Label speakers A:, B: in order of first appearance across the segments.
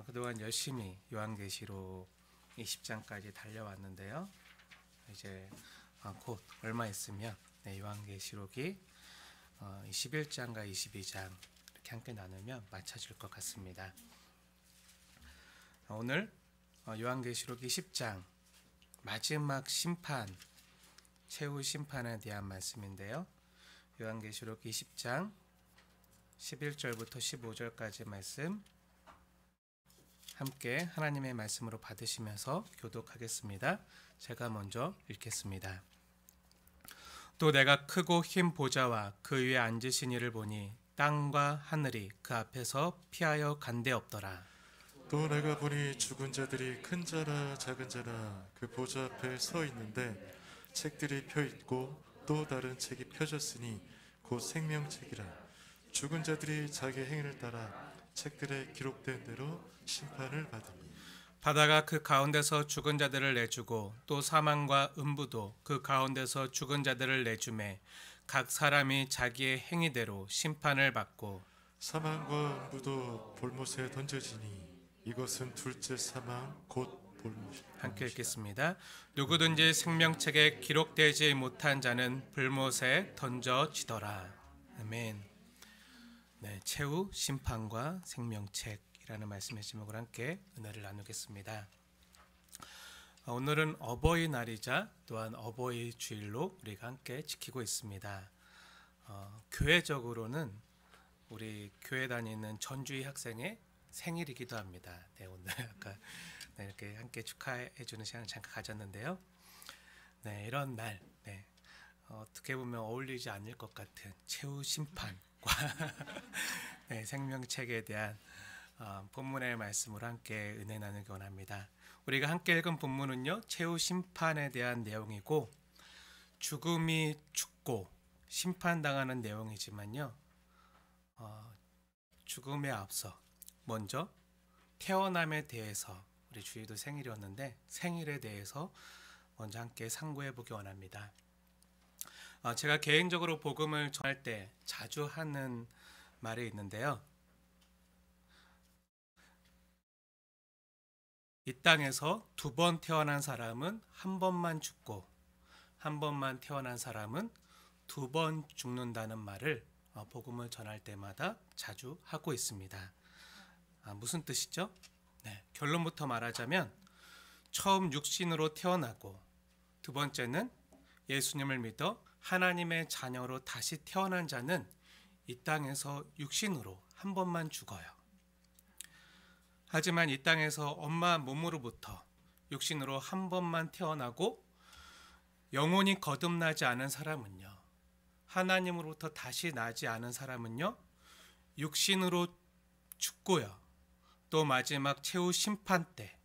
A: 그동안 열심히 요한계시록 20장까지 달려왔는데요. 이제 곧 얼마 있으면 요한계시록이 21장과 22장 이렇게 함께 나누면 맞춰질 것 같습니다. 오늘 요한계시록 20장 마지막 심판, 최후 심판에 대한 말씀인데요. 요한계시록 20장 11절부터 15절까지 말씀 함께 하나님의 말씀으로 받으시면서 교독하겠습니다. 제가 먼저 읽겠습니다. 또 내가 크고 흰 보좌와 그 위에 앉으신 이를 보니 땅과 하늘이 그 앞에서 피하여 간데 없더라.
B: 또 내가 보니 죽은 자들이 큰 자나 작은 자나 그 보좌 앞에 서 있는데 책들이 펴 있고 또 다른 책이 펴졌으니 곧 생명책이라. 죽은 자들이 자기 행위를 따라 책들에 기록된 대로 심판을 받으니
A: 바다가 그 가운데서 죽은 자들을 내주고 또 사망과 음부도 그 가운데서 죽은 자들을 내주매 각 사람이 자기의 행위대로 심판을 받고
B: 사망과 음부도 볼못에 던져지니 이것은 둘째 사망 곧 볼못이다.
A: 함께 읽겠습니다. 누구든지 생명책에 기록되지 못한 자는 불못에 던져지더라. 아멘. 네, 최후 심판과 생명책이라는 말씀의 제목을 함께 은혜를 나누겠습니다. 오늘은 어버이날이자 또한 어버이 주일로 우리가 함께 지키고 있습니다. 교회적으로는 우리 교회 다니는 전주희 학생의 생일이기도 합니다. 네, 오늘 아까 이렇게 함께 축하해 주는 시간을 잠깐 가졌는데요. 네, 이런 날, 어떻게 보면 어울리지 않을 것 같은 최후 심판과 네, 생명책에 대한 본문의 말씀으로 함께 은혜 나누기 원합니다. 우리가 함께 읽은 본문은요, 최후 심판에 대한 내용이고 죽음이 죽고 심판당하는 내용이지만요, 죽음에 앞서 먼저 태어남에 대해서, 우리 주희도 생일이었는데 생일에 대해서 먼저 함께 상고해 보기 원합니다. 제가 개인적으로 복음을 전할 때 자주 하는 말이 있는데요. 이 땅에서 두 번 태어난 사람은 한 번만 죽고 한 번만 태어난 사람은 두 번 죽는다는 말을 복음을 전할 때마다 자주 하고 있습니다. 무슨 뜻이죠? 네, 결론부터 말하자면 처음 육신으로 태어나고 두 번째는 예수님을 믿어 하나님의 자녀로 다시 태어난 자는 이 땅에서 육신으로 한 번만 죽어요. 하지만 이 땅에서 엄마 몸으로부터 육신으로 한 번만 태어나고 영혼이 거듭나지 않은 사람은요, 하나님으로부터 다시 나지 않은 사람은요, 육신으로 죽고요, 또 마지막 최후 심판 때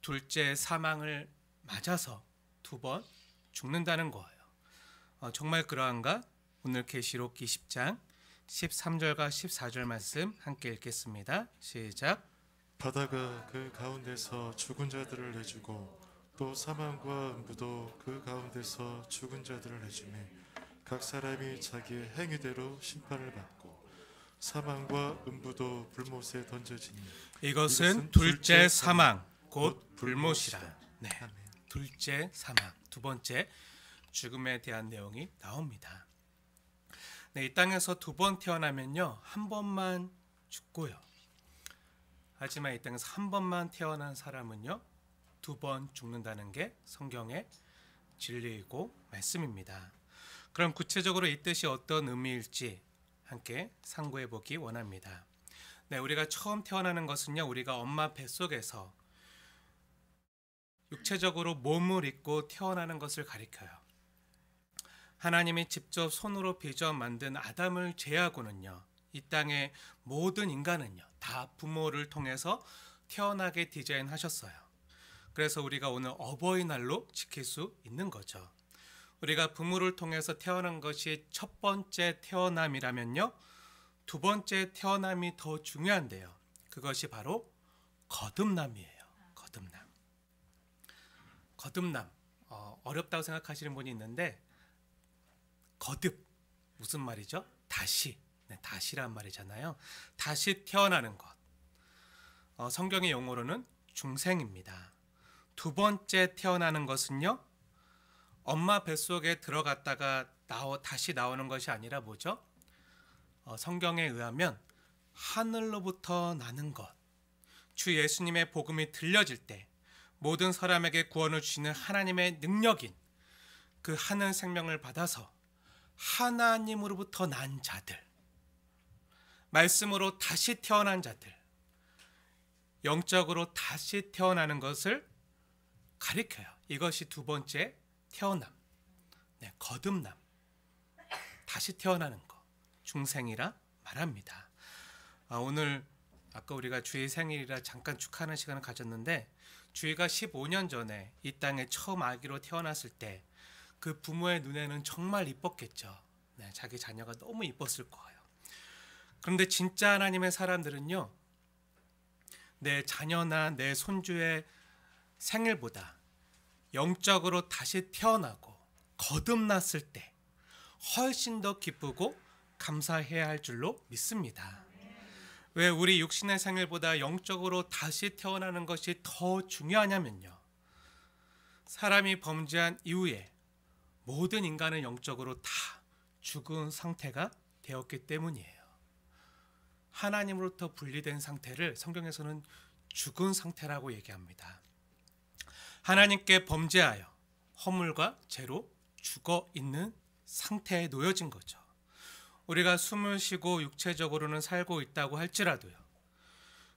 A: 둘째 사망을 맞아서 두 번 죽는다는 거예요. 정말 그러한가? 오늘 계시록 20장 13절과 14절 말씀 함께 읽겠습니다. 시작.
B: 바다가 그 가운데서 죽은 자들을 내주고 또 사망과 음부도 그 가운데서 죽은 자들을 내주매 각 사람이 자기의 행위대로 심판을 받고 사망과 음부도 불못에 던져지니
A: 이것은 둘째 사망 곧 불못이라. 네, 둘째 사망, 두 번째 죽음에 대한 내용이 나옵니다. 네, 이 땅에서 두 번 태어나면요, 한 번만 죽고요. 하지만 이 땅에서 한 번만 태어난 사람은요, 두 번 죽는다는 게 성경의 진리이고 말씀입니다. 그럼 구체적으로 이 뜻이 어떤 의미일지 함께 상고해 보기 원합니다. 네, 우리가 처음 태어나는 것은요, 우리가 엄마 뱃속에서 육체적으로 몸을 입고 태어나는 것을 가리켜요. 하나님이 직접 손으로 빚어 만든 아담을 제외하고는요, 이 땅의 모든 인간은요, 다 부모를 통해서 태어나게 디자인하셨어요. 그래서 우리가 오늘 어버이날로 지킬 수 있는 거죠. 우리가 부모를 통해서 태어난 것이 첫 번째 태어남이라면요, 두 번째 태어남이 더 중요한데요. 그것이 바로 거듭남이에요. 거듭남. 어렵다고 생각하시는 분이 있는데, 거듭, 무슨 말이죠? 다시. 네, 다시란 말이잖아요. 다시 태어나는 것. 성경의 용어로는 중생입니다. 두 번째 태어나는 것은요, 엄마 뱃속에 들어갔다가 다시 나오는 것이 아니라 뭐죠? 성경에 의하면 하늘로부터 나는 것. 주 예수님의 복음이 들려질 때 모든 사람에게 구원을 주시는 하나님의 능력인 그 하늘 생명을 받아서 하나님으로부터 난 자들, 말씀으로 다시 태어난 자들, 영적으로 다시 태어나는 것을 가리켜요. 이것이 두 번째 태어남, 거듭남, 다시 태어나는 것, 중생이라 말합니다. 오늘 아까 우리가 주의 생일이라 잠깐 축하하는 시간을 가졌는데, 주희가 15년 전에 이 땅에 처음 아기로 태어났을 때 그 부모의 눈에는 정말 이뻤겠죠. 자기 자녀가 너무 이뻤을 거예요. 그런데 진짜 하나님의 사람들은요, 내 자녀나 내 손주의 생일보다 영적으로 다시 태어나고 거듭났을 때 훨씬 더 기쁘고 감사해야 할 줄로 믿습니다. 왜 우리 육신의 생일보다 영적으로 다시 태어나는 것이 더 중요하냐면요, 사람이 범죄한 이후에 모든 인간은 영적으로 다 죽은 상태가 되었기 때문이에요. 하나님으로부터 분리된 상태를 성경에서는 죽은 상태라고 얘기합니다. 하나님께 범죄하여 허물과 죄로 죽어 있는 상태에 놓여진 거죠. 우리가 숨을 쉬고 육체적으로는 살고 있다고 할지라도요,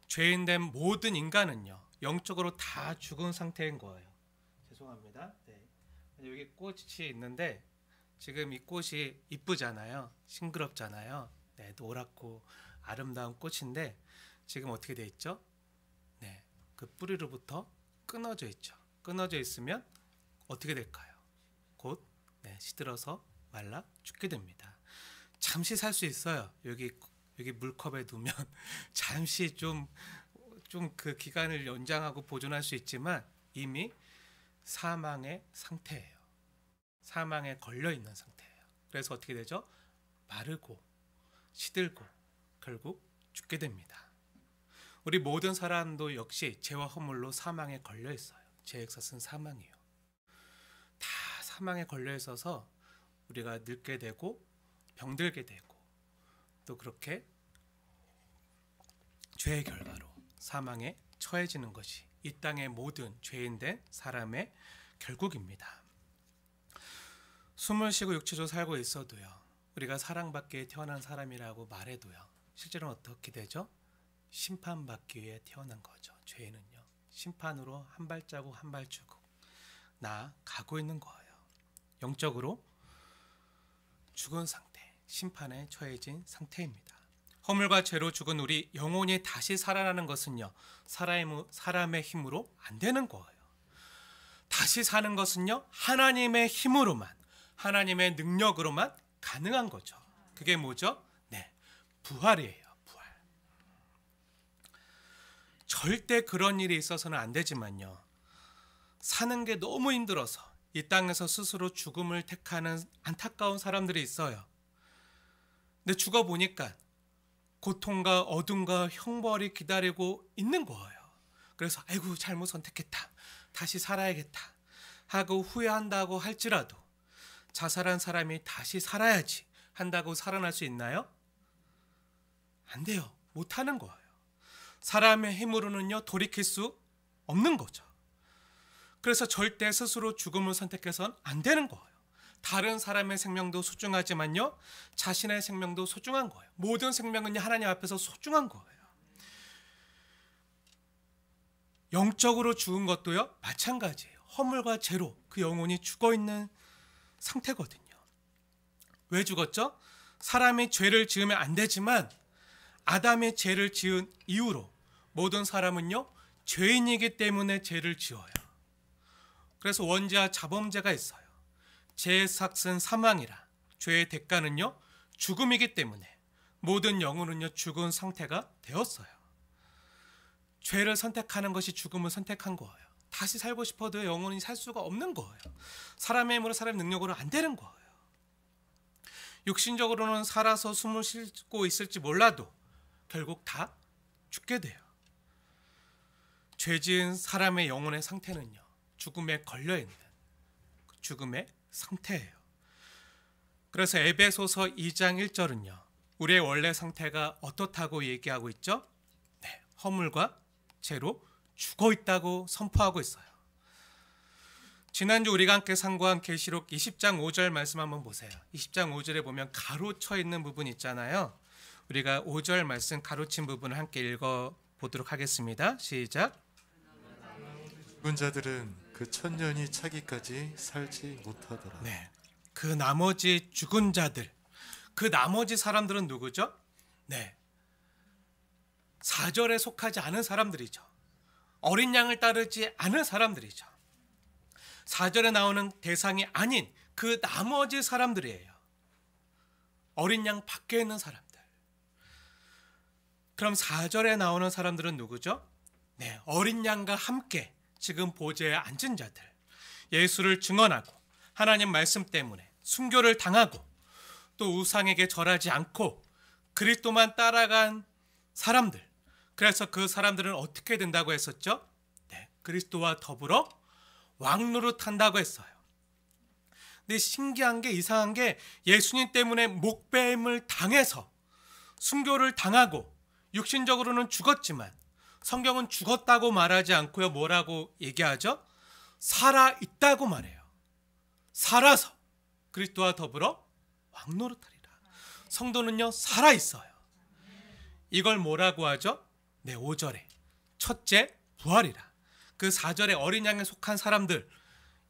A: 죄인된 모든 인간은요, 영적으로 다 죽은 상태인 거예요. 죄송합니다. 여기 꽃이 있는데 지금 이 꽃이 이쁘잖아요. 싱그럽잖아요. 노랗고 아름다운 꽃인데 지금 어떻게 돼 있죠? 그 뿌리로부터 끊어져 있죠. 끊어져 있으면 어떻게 될까요? 곧 시들어서 말라 죽게 됩니다. 잠시 살 수 있어요. 여기 물컵에 두면 잠시 좀 그 기간을 연장하고 보존할 수 있지만 이미 사망의 상태예요. 사망에 걸려 있는 상태예요. 그래서 어떻게 되죠? 마르고 시들고 결국 죽게 됩니다. 우리 모든 사람도 역시 죄와 허물로 사망에 걸려 있어요. 죄의 삭은 사망이에요. 다 사망에 걸려 있어서 우리가 늙게 되고 병들게 되고 또 그렇게 죄의 결과로 사망에 처해지는 것이 이 땅의 모든 죄인된 사람의 결국입니다. 숨을 쉬고 육체적으로 살고 있어도요, 우리가 사랑받기에 태어난 사람이라고 말해도요, 실제로는 어떻게 되죠? 심판받기 위해 태어난 거죠. 죄인은요, 심판으로 한 발자국 한 발자국 나아가고 있는 거예요. 영적으로 죽은 상태, 심판에 처해진 상태입니다. 허물과 죄로 죽은 우리 영혼이 다시 살아나는 것은요, 사람의 힘으로 안 되는 거예요. 다시 사는 것은요, 하나님의 힘으로만, 하나님의 능력으로만 가능한 거죠. 그게 뭐죠? 부활이에요. 부활. 절대 그런 일이 있어서는 안 되지만요, 사는 게 너무 힘들어서 이 땅에서 스스로 죽음을 택하는 안타까운 사람들이 있어요. 근데 죽어보니까 고통과 어둠과 형벌이 기다리고 있는 거예요. 그래서 아이고 잘못 선택했다, 다시 살아야겠다 하고 후회한다고 할지라도 자살한 사람이 다시 살아야지 한다고 살아날 수 있나요? 안 돼요. 못하는 거예요. 사람의 힘으로는요, 돌이킬 수 없는 거죠. 그래서 절대 스스로 죽음을 선택해서는 안 되는 거예요. 다른 사람의 생명도 소중하지만요, 자신의 생명도 소중한 거예요. 모든 생명은 하나님 앞에서 소중한 거예요. 영적으로 죽은 것도요, 마찬가지예요. 허물과 죄로 그 영혼이 죽어있는 상태거든요. 왜 죽었죠? 사람이 죄를 지으면 안 되지만 아담이 죄를 지은 이후로 모든 사람은요, 죄인이기 때문에 죄를 지어요. 그래서 원죄와 자범죄가 있어요. 죄의 삭은 사망이라, 죄의 대가는요, 죽음이기 때문에 모든 영혼은요, 죽은 상태가 되었어요. 죄를 선택하는 것이 죽음을 선택한 거예요. 다시 살고 싶어도 영혼이 살 수가 없는 거예요. 사람의 힘으로, 사람의 능력으로 안 되는 거예요. 육신적으로는 살아서 숨을 쉬고 있을지 몰라도 결국 다 죽게 돼요. 죄지은 사람의 영혼의 상태는요, 죽음에 걸려있는 죽음의 상태예요. 그래서 에베소서 2장 1절은요, 우리의 원래 상태가 어떻다고 얘기하고 있죠? 네, 허물과 죄로 죽어 있다고 선포하고 있어요. 지난주 우리가 함께 상고한 계시록 20장 5절 말씀 한번 보세요. 20장 5절에 보면 가로쳐 있는 부분 있잖아요. 우리가 5절 말씀 가로친 부분을 함께 읽어보도록 하겠습니다. 시작.
B: 죽은 자들은 그 천년이 차기까지 살지 못하더라.
A: 네, 그 나머지 죽은 자들, 그 나머지 사람들은 누구죠? 네, 4절에 속하지 않은 사람들이죠. 어린 양을 따르지 않은 사람들이죠. 4절에 나오는 대상이 아닌 그 나머지 사람들이에요. 어린 양 밖에 있는 사람들. 그럼 4절에 나오는 사람들은 누구죠? 네, 어린 양과 함께 지금 보좌에 앉은 자들, 예수를 증언하고 하나님 말씀 때문에 순교를 당하고 또 우상에게 절하지 않고 그리스도만 따라간 사람들. 그래서 그 사람들은 어떻게 된다고 했었죠? 네, 그리스도와 더불어 왕노릇한다고 했어요. 근데 신기한 게, 이상한 게, 예수님 때문에 목배임을 당해서 순교를 당하고 육신적으로는 죽었지만 성경은 죽었다고 말하지 않고요, 뭐라고 얘기하죠? 살아있다고 말해요. 살아서 그리스도와 더불어 왕노릇하리라. 성도는요, 살아있어요. 이걸 뭐라고 하죠? 네, 5절에 첫째 부활이라. 그 4절에 어린 양에 속한 사람들,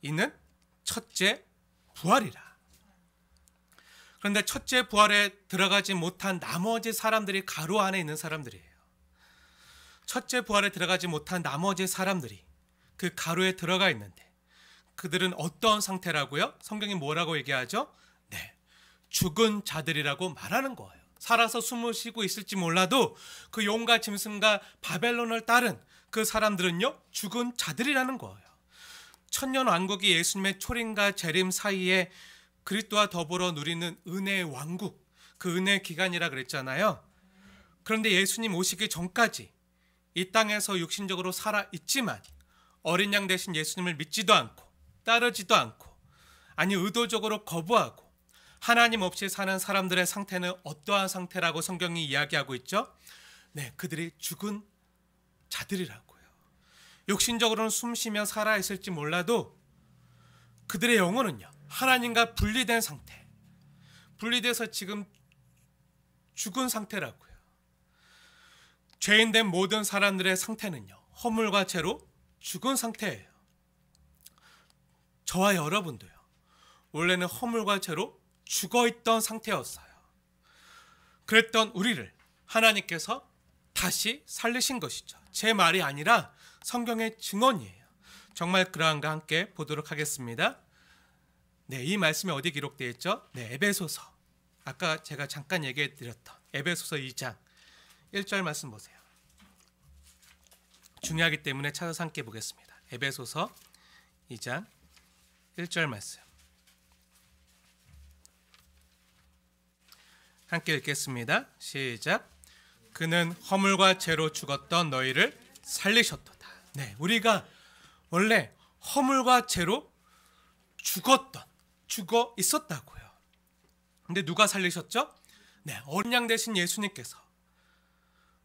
A: 이는 첫째 부활이라. 그런데 첫째 부활에 들어가지 못한 나머지 사람들이 가로 안에 있는 사람들이에요. 첫째 부활에 들어가지 못한 나머지 사람들이 그 가로에 들어가 있는데, 그들은 어떤 상태라고요? 성경이 뭐라고 얘기하죠? 네, 죽은 자들이라고 말하는 거예요. 살아서 숨을 쉬고 있을지 몰라도 그 용과 짐승과 바벨론을 따른 그 사람들은요, 죽은 자들이라는 거예요. 천년 왕국이 예수님의 초림과 재림 사이에 그리스도와 더불어 누리는 은혜의 왕국, 그 은혜의 기간이라 그랬잖아요. 그런데 예수님 오시기 전까지 이 땅에서 육신적으로 살아 있지만 어린 양 대신 예수님을 믿지도 않고 따르지도 않고, 아니 의도적으로 거부하고 하나님 없이 사는 사람들의 상태는 어떠한 상태라고 성경이 이야기하고 있죠? 네, 그들이 죽은 자들이라고요. 육신적으로는 숨쉬며 살아있을지 몰라도 그들의 영혼은요, 하나님과 분리된 상태, 분리돼서 지금 죽은 상태라고요. 죄인된 모든 사람들의 상태는요, 허물과 죄로 죽은 상태예요. 저와 여러분도요, 원래는 허물과 죄로 죽어있던 상태였어요. 그랬던 우리를 하나님께서 다시 살리신 것이죠. 제 말이 아니라 성경의 증언이에요. 정말 그러한가 함께 보도록 하겠습니다. 네, 이 말씀이 어디 기록되어 있죠? 네, 에베소서. 아까 제가 잠깐 얘기해 드렸던 에베소서 2장 1절 말씀 보세요. 중요하기 때문에 찾아서 함께 보겠습니다. 에베소서 2장 1절 말씀. 함께 읽겠습니다. 시작. 그는 허물과 죄로 죽었던 너희를 살리셨도다. 네, 우리가 원래 허물과 죄로 죽어 있었다고요. 근데 누가 살리셨죠? 네, 어린 양 대신 예수님께서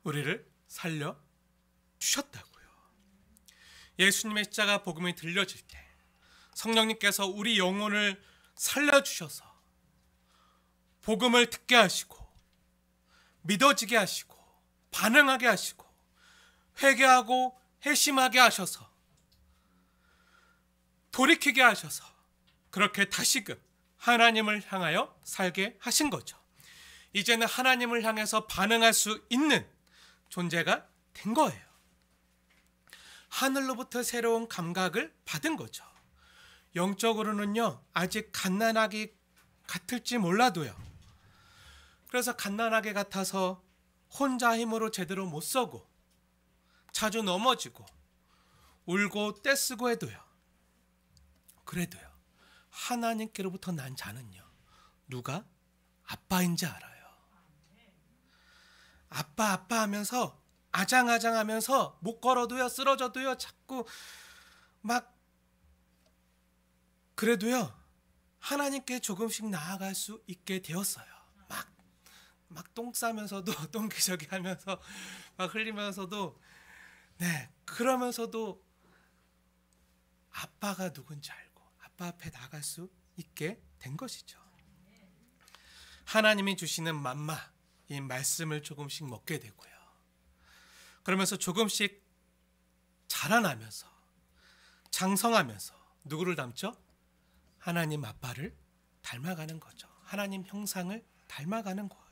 A: 우리를 살려 주셨다고요. 예수님의 십자가 복음이 들려질 때 성령님께서 우리 영혼을 살려 주셔서 복음을 듣게 하시고 믿어지게 하시고 반응하게 하시고 회개하고 회심하게 하셔서 돌이키게 하셔서 그렇게 다시금 하나님을 향하여 살게 하신 거죠. 이제는 하나님을 향해서 반응할 수 있는 존재가 된 거예요. 하늘로부터 새로운 감각을 받은 거죠. 영적으로는요, 아직 갓난아기 같을지 몰라도요, 그래서 갓난아기 같아서 혼자 힘으로 제대로 못 서고 자주 넘어지고 울고 떼쓰고 해도요, 그래도요, 하나님께로부터 난 자는요, 누가 아빠인지 알아요. 아빠 하면서 아장아장하면서 못 걸어도요, 쓰러져도요, 자꾸 막 그래도요 하나님께 조금씩 나아갈 수 있게 되었어요. 막 똥 싸면서도 똥기저귀 하면서 막 흘리면서도 그러면서도 아빠가 누군지 알고 아빠 앞에 나갈 수 있게 된 것이죠. 하나님이 주시는 만마, 이 말씀을 조금씩 먹게 되고요. 그러면서 조금씩 자라나면서 장성하면서 누구를 닮죠? 하나님 아빠를 닮아가는 거죠. 하나님 형상을 닮아가는 거예요.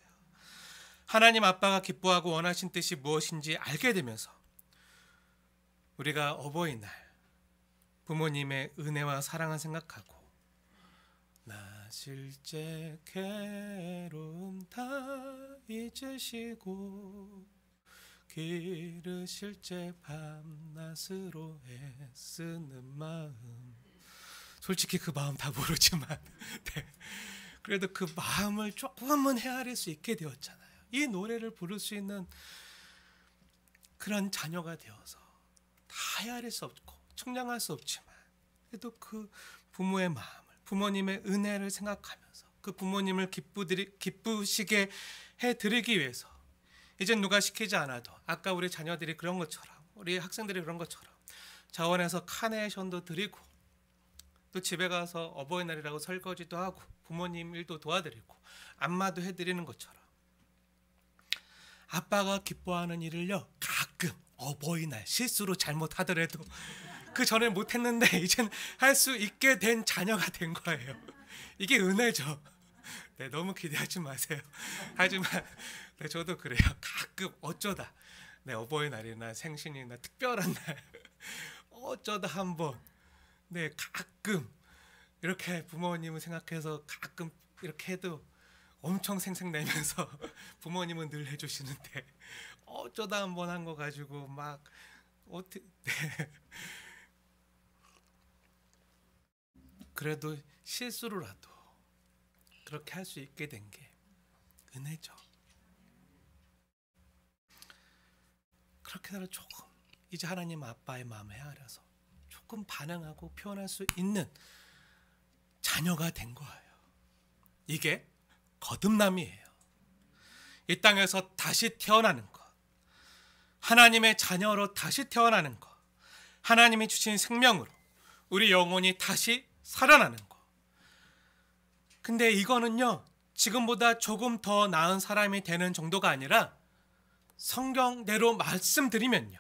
A: 하나님 아빠가 기뻐하고 원하신 뜻이 무엇인지 알게 되면서 우리가 어버이날 부모님의 은혜와 사랑을 생각하고 나 실제 괴로움 다 잊으시고 기르실 제 밤낮으로 애쓰는 마음, 솔직히 그 마음 다 모르지만 그래도 그 마음을 조금은 헤아릴 수 있게 되었잖아요. 이 노래를 부를 수 있는 그런 자녀가 되어서 다 헤아릴 수 없고 측량할 수 없지만 그래도 그 부모의 마음을, 부모님의 은혜를 생각하면서 그 부모님을 기쁘시게 해드리기 위해서 이제 누가 시키지 않아도 아까 우리 자녀들이 그런 것처럼, 우리 학생들이 그런 것처럼 자원에서 카네이션도 드리고 또 집에 가서 어버이날이라고 설거지도 하고 부모님 일도 도와드리고 안마도 해드리는 것처럼 아빠가 기뻐하는 일을요 가끔 어버이날 실수로 잘못하더라도 그 전에 못했는데 이젠 할 수 있게 된 자녀가 된 거예요. 이게 은혜죠. 너무 기대하지 마세요. 하지만 저도 그래요. 가끔 어쩌다 어버이날이나 생신이나 특별한 날 어쩌다 한번 가끔 이렇게 부모님을 생각해서 가끔 이렇게 해도 엄청 생색내면서 부모님은 늘 해주시는데 어쩌다 한번 한 거 가지고 막 그래도 실수로라도 그렇게 할 수 있게 된 게 은혜죠. 그렇게라도 조금 이제 하나님 아빠의 마음을 헤아려서 조금 반응하고 표현할 수 있는 자녀가 된 거예요. 이게 거듭남이에요. 이 땅에서 다시 태어나는 것, 하나님의 자녀로 다시 태어나는 것, 하나님이 주신 생명으로 우리 영혼이 다시 살아나는 것. 근데 이거는요 지금보다 조금 더 나은 사람이 되는 정도가 아니라 성경대로 말씀드리면요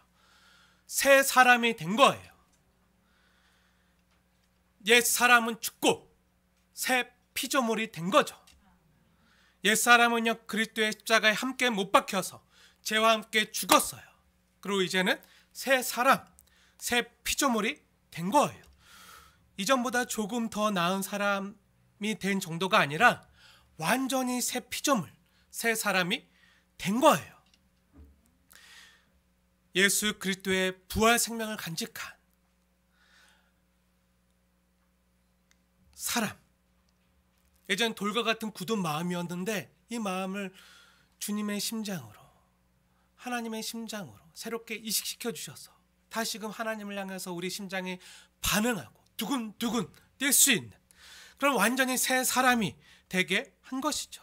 A: 새 사람이 된 거예요. 옛 사람은 죽고 새 피조물이 된 거죠. 옛 사람은요 그리스도의 십자가에 함께 못 박혀서 죄와 함께 죽었어요. 그리고 이제는 새 사람, 새 피조물이 된 거예요. 이전보다 조금 더 나은 사람이 된 정도가 아니라 완전히 새 피조물, 새 사람이 된 거예요. 예수 그리스도의 부활 생명을 간직한 사람, 예전 돌과 같은 굳은 마음이었는데 이 마음을 주님의 심장으로, 하나님의 심장으로 새롭게 이식시켜 주셔서 다시금 하나님을 향해서 우리 심장이 반응하고 두근두근 뛸 수 있는 그런 완전히 새 사람이 되게 한 것이죠.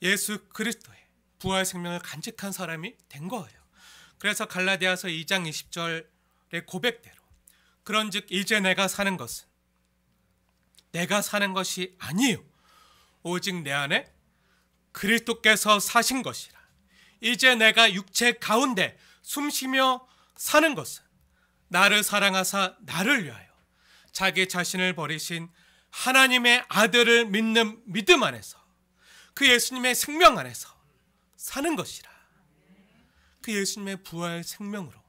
A: 예수 그리스도의 부활 생명을 간직한 사람이 된 거예요. 그래서 갈라디아서 2장 20절의 고백대로 그런즉 이제 내가 사는 것은 내가 사는 것이 아니요 오직 내 안에 그리스도께서 사신 것이라. 이제 내가 육체 가운데 숨쉬며 사는 것은 나를 사랑하사 나를 위하여 자기 자신을 버리신 하나님의 아들을 믿는 믿음 안에서 그 예수님의 생명 안에서 사는 것이라. 그 예수님의 부활 생명으로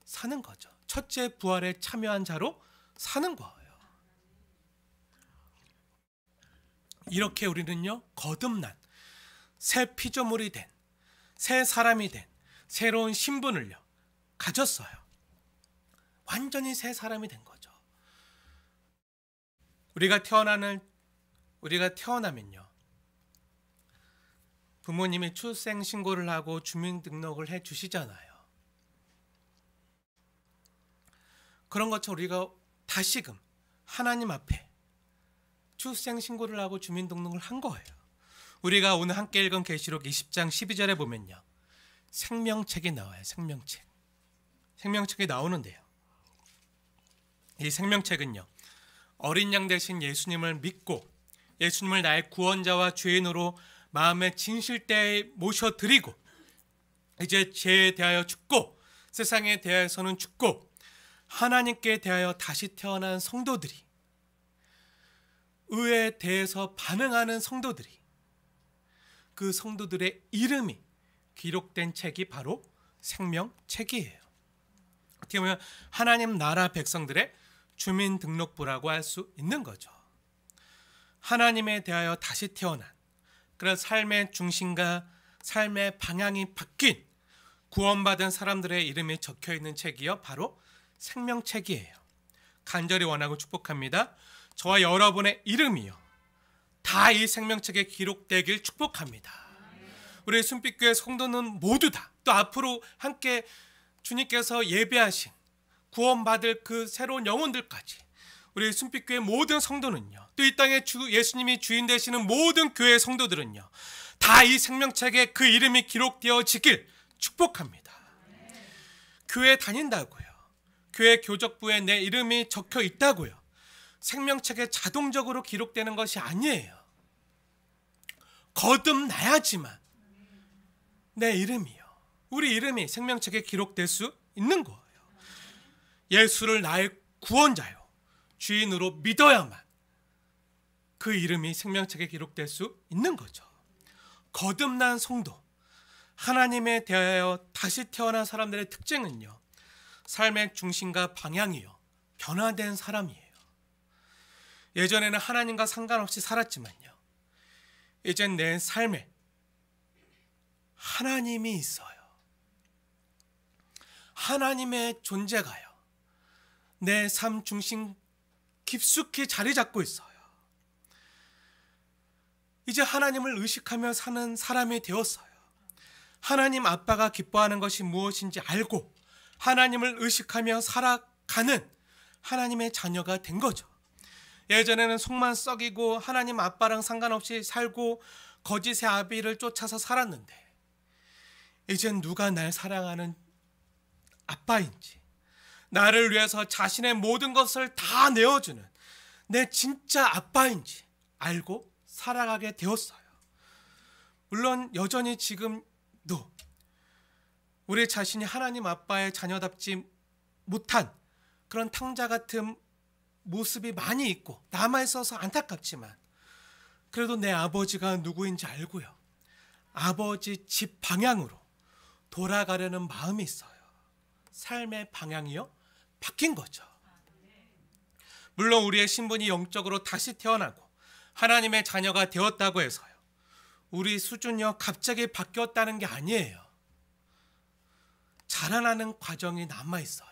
A: 사는 거죠. 첫째 부활에 참여한 자로 사는 거예요. 이렇게 우리는요 거듭난 새 피조물이 된 새 사람이 된 새로운 신분을요 가졌어요. 완전히 새 사람이 된 거죠. 우리가 태어나면요 부모님이 출생 신고를 하고 주민등록을 해 주시잖아요. 그런 것처럼 우리가 다시금 하나님 앞에 출생 신고를 하고 주민등록을 한 거예요. 우리가 오늘 함께 읽은 계시록 20장 12절에 보면요, 생명책이 나와요. 생명책이 나오는데요, 이 생명책은요, 어린 양 되신 예수님을 믿고 예수님을 나의 구원자와 주인으로 마음의 진실대에 모셔드리고 이제 죄에 대하여 죽고 세상에 대하여서는 죽고 하나님께 대하여 다시 태어난 성도들이, 의에 대해서 반응하는 성도들이, 그 성도들의 이름이 기록된 책이 바로 생명책이에요. 어떻게 보면 하나님 나라 백성들의 주민등록부라고 할 수 있는 거죠. 하나님에 대하여 다시 태어난 그런 삶의 중심과 삶의 방향이 바뀐 구원받은 사람들의 이름이 적혀있는 책이요, 바로 생명책이에요. 간절히 원하고 축복합니다. 저와 여러분의 이름이요, 다 이 생명책에 기록되길 축복합니다. 우리 순빛교회 성도는 모두 다, 또 앞으로 함께 주님께서 예배하신 구원받을 그 새로운 영혼들까지 우리 순빛교회 모든 성도는요, 또 이 땅에 예수님이 주인 되시는 모든 교회 성도들은요, 다 이 생명책에 그 이름이 기록되어지길 축복합니다. 교회 다닌다고요, 교회 교적부에 내 이름이 적혀 있다고요, 생명책에 자동적으로 기록되는 것이 아니에요. 거듭나야지만 내 이름이요, 우리 이름이 생명책에 기록될 수 있는 거예요. 예수를 나의 구원자요, 주인으로 믿어야만 그 이름이 생명책에 기록될 수 있는 거죠. 거듭난 성도, 하나님에 대하여 다시 태어난 사람들의 특징은요, 삶의 중심과 방향이요, 변화된 사람이에요. 예전에는 하나님과 상관없이 살았지만요, 이젠 내 삶에 하나님이 있어요. 하나님의 존재가요, 내 삶 중심 깊숙이 자리 잡고 있어요. 이제 하나님을 의식하며 사는 사람이 되었어요. 하나님 아빠가 기뻐하는 것이 무엇인지 알고 하나님을 의식하며 살아가는 하나님의 자녀가 된 거죠. 예전에는 속만 썩이고 하나님 아빠랑 상관없이 살고 거짓의 아비를 쫓아서 살았는데, 이젠 누가 날 사랑하는 아빠인지, 나를 위해서 자신의 모든 것을 다 내어주는 내 진짜 아빠인지 알고 살아가게 되었어요. 물론 여전히 지금도 우리 자신이 하나님 아빠의 자녀답지 못한 그런 탕자 같은 모습이 많이 있고 남아있어서 안타깝지만, 그래도 내 아버지가 누구인지 알고요, 아버지 집 방향으로 돌아가려는 마음이 있어요. 삶의 방향이요, 바뀐 거죠. 물론 우리의 신분이 영적으로 다시 태어나고 하나님의 자녀가 되었다고 해서요, 우리 수준이요 갑자기 바뀌었다는 게 아니에요. 자라나는 과정이 남아있어요.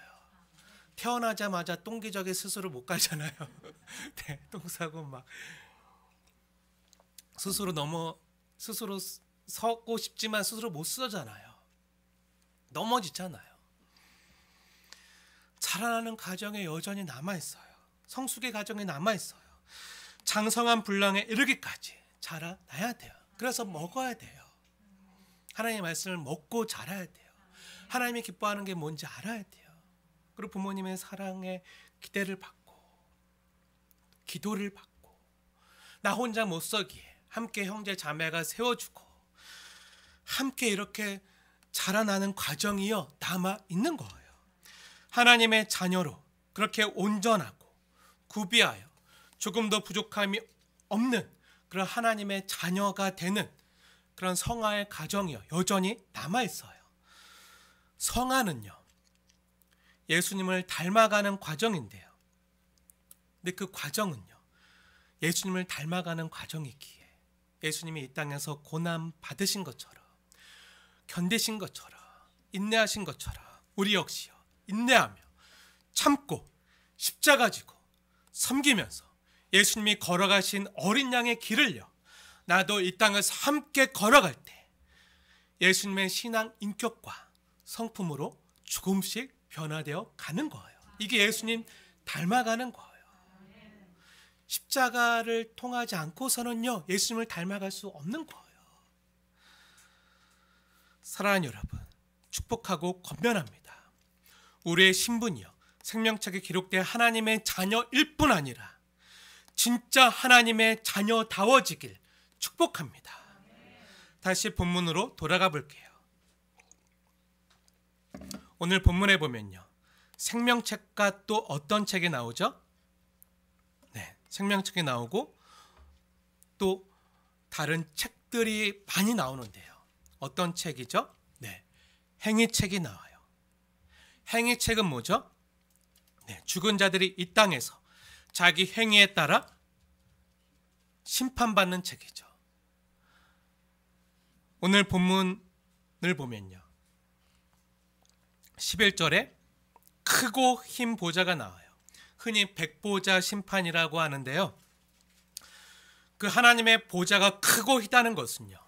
A: 태어나자마자 똥기저귀 스스로 못 가잖아요. 네, 똥 싸고 막 스스로 서고 싶지만 스스로 못 서잖아요. 넘어지잖아요. 자라나는 과정에 여전히 남아있어요. 성숙의 과정에 남아있어요. 장성한 분량에 이르기까지 자라나야 돼요. 그래서 먹어야 돼요. 하나님의 말씀을 먹고 자라야 돼요. 하나님이 기뻐하는 게 뭔지 알아야 돼요. 그리고 부모님의 사랑에 기대를 받고 기도를 받고 나 혼자 못 서기에 함께 형제 자매가 세워주고 함께 이렇게 자라나는 과정이요 남아 있는 거예요. 하나님의 자녀로 그렇게 온전하고 구비하여 조금도 부족함이 없는 그런 하나님의 자녀가 되는 그런 성화의 과정이요 여전히 남아 있어요. 성화는요 예수님을 닮아가는 과정인데요. 근데 그 과정은요 예수님을 닮아가는 과정이기에 예수님이 이 땅에서 고난 받으신 것처럼 견디신 것처럼 인내하신 것처럼 우리 역시요 인내하며 참고 십자가 지고 섬기면서 예수님이 걸어가신 어린 양의 길을요 나도 이 땅에서 함께 걸어갈 때 예수님의 신앙 인격과 성품으로 조금씩 변화되어 가는 거예요. 이게 예수님 닮아가는 거예요. 십자가를 통하지 않고서는요, 예수님을 닮아갈 수 없는 거예요. 사랑하는 여러분, 축복하고 권면합니다. 우리의 신분이요, 생명책에 기록된 하나님의 자녀일 뿐 아니라 진짜 하나님의 자녀다워지길 축복합니다. 다시 본문으로 돌아가 볼게요. 오늘 본문에 보면요, 생명책과 또 어떤 책이 나오죠? 네, 생명책이 나오고 또 다른 책들이 많이 나오는데요. 어떤 책이죠? 네, 행위책이 나와요. 행위책은 뭐죠? 네, 죽은 자들이 이 땅에서 자기 행위에 따라 심판받는 책이죠. 오늘 본문을 보면요, 11절에 크고 흰 보좌가 나와요. 흔히 백보자 심판이라고 하는데요, 그 하나님의 보좌가 크고 희다는 것은요,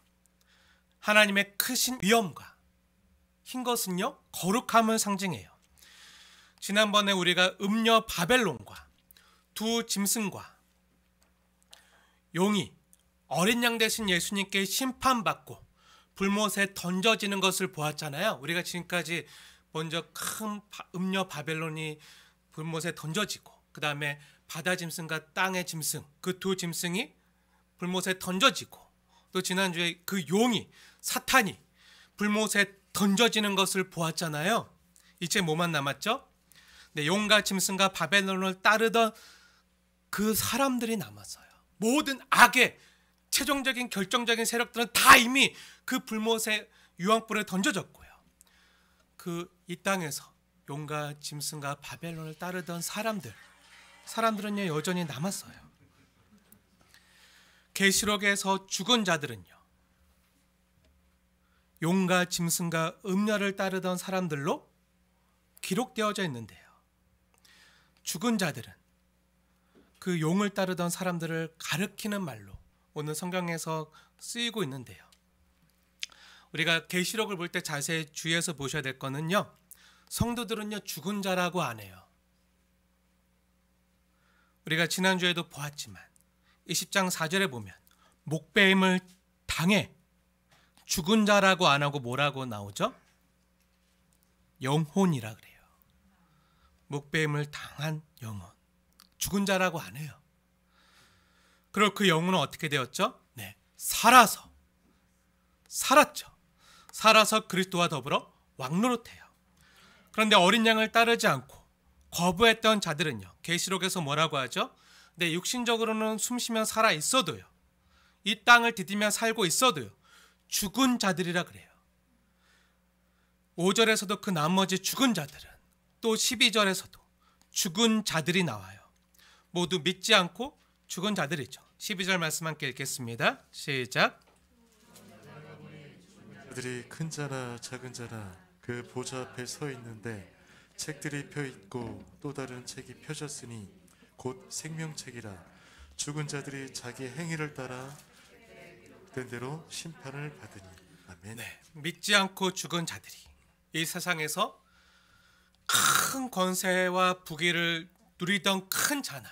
A: 하나님의 크신 위엄과 흰 것은요, 거룩함을 상징해요. 지난번에 우리가 음녀 바벨론과 두 짐승과 용이 어린 양 되신 예수님께 심판받고 불못에 던져지는 것을 보았잖아요. 우리가 지금까지 먼저 큰 음녀 바벨론이 불못에 던져지고, 그 다음에 바다 짐승과 땅의 짐승, 그 두 짐승이 불못에 던져지고, 또 지난주에 그 용이, 사탄이 불못에 던져지는 것을 보았잖아요. 이제 뭐만 남았죠? 네, 용과 짐승과 바벨론을 따르던 그 사람들이 남았어요. 모든 악의 최종적인 결정적인 세력들은 다 이미 그 불못의 유황불에 던져졌고요. 이 땅에서 용과 짐승과 바벨론을 따르던 사람들은요, 여전히 남았어요. 계시록에서 죽은 자들은요, 용과 짐승과 음녀를 따르던 사람들로 기록되어져 있는데요, 죽은 자들은 그 용을 따르던 사람들을 가리키는 말로 오늘 성경에서 쓰이고 있는데요, 우리가 계시록을 볼 때 자세히 주의해서 보셔야 될 거는요, 성도들은요 죽은 자라고 안 해요. 우리가 지난주에도 보았지만 20장 4절에 보면 목배임을 당해 죽은 자라고 안 하고 뭐라고 나오죠? 영혼이라 그래요. 목배임을 당한 영혼, 죽은 자라고 안 해요. 그리고 그 영혼은 어떻게 되었죠? 네, 살았죠. 살아서 그리스도와 더불어 왕노릇해요. 그런데 어린 양을 따르지 않고 거부했던 자들은요, 계시록에서 뭐라고 하죠? 네, 육신적으로는 숨쉬며 살아 있어도요, 이 땅을 디디며 살고 있어도요, 죽은 자들이라 그래요. 5절에서도 그 나머지 죽은 자들은, 또 12절에서도 죽은 자들이 나와요. 모두 믿지 않고 죽은 자들이죠. 12절 말씀 함께 읽겠습니다. 시작.
B: 그들이 큰 자나 작은 자나 그 보좌 앞에 서 있는데 책들이 펴 있고 또 다른 책이 펴졌으니 곧 생명책이라. 죽은 자들이 자기 행위를 따라 된 대로 심판을 받으니. 아멘.
A: 네, 믿지 않고 죽은 자들이 이 세상에서 큰 권세와 부귀를 누리던 큰 자나,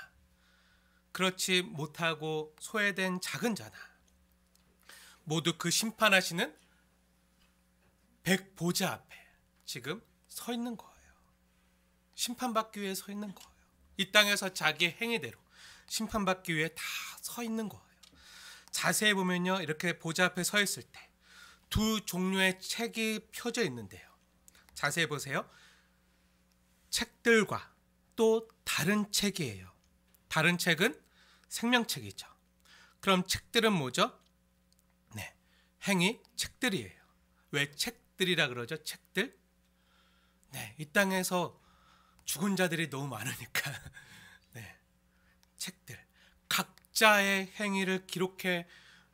A: 그렇지 못하고 소외된 작은 자나, 모두 그 심판하시는 백보좌 앞에 지금 서 있는 거예요. 심판받기 위해 서 있는 거예요. 이 땅에서 자기 행위대로 심판받기 위해 다 서 있는 거예요. 자세히 보면요, 이렇게 보좌 앞에 서 있을 때 두 종류의 책이 펴져 있는데요, 자세히 보세요. 책들과 또 다른 책이에요. 다른 책은 생명책이죠. 그럼 책들은 뭐죠? 네, 행위 책들이에요. 왜 책들이라 그러죠? 책들? 네, 이 땅에서 죽은 자들이 너무 많으니까 네, 책들, 각자의 행위를 기록해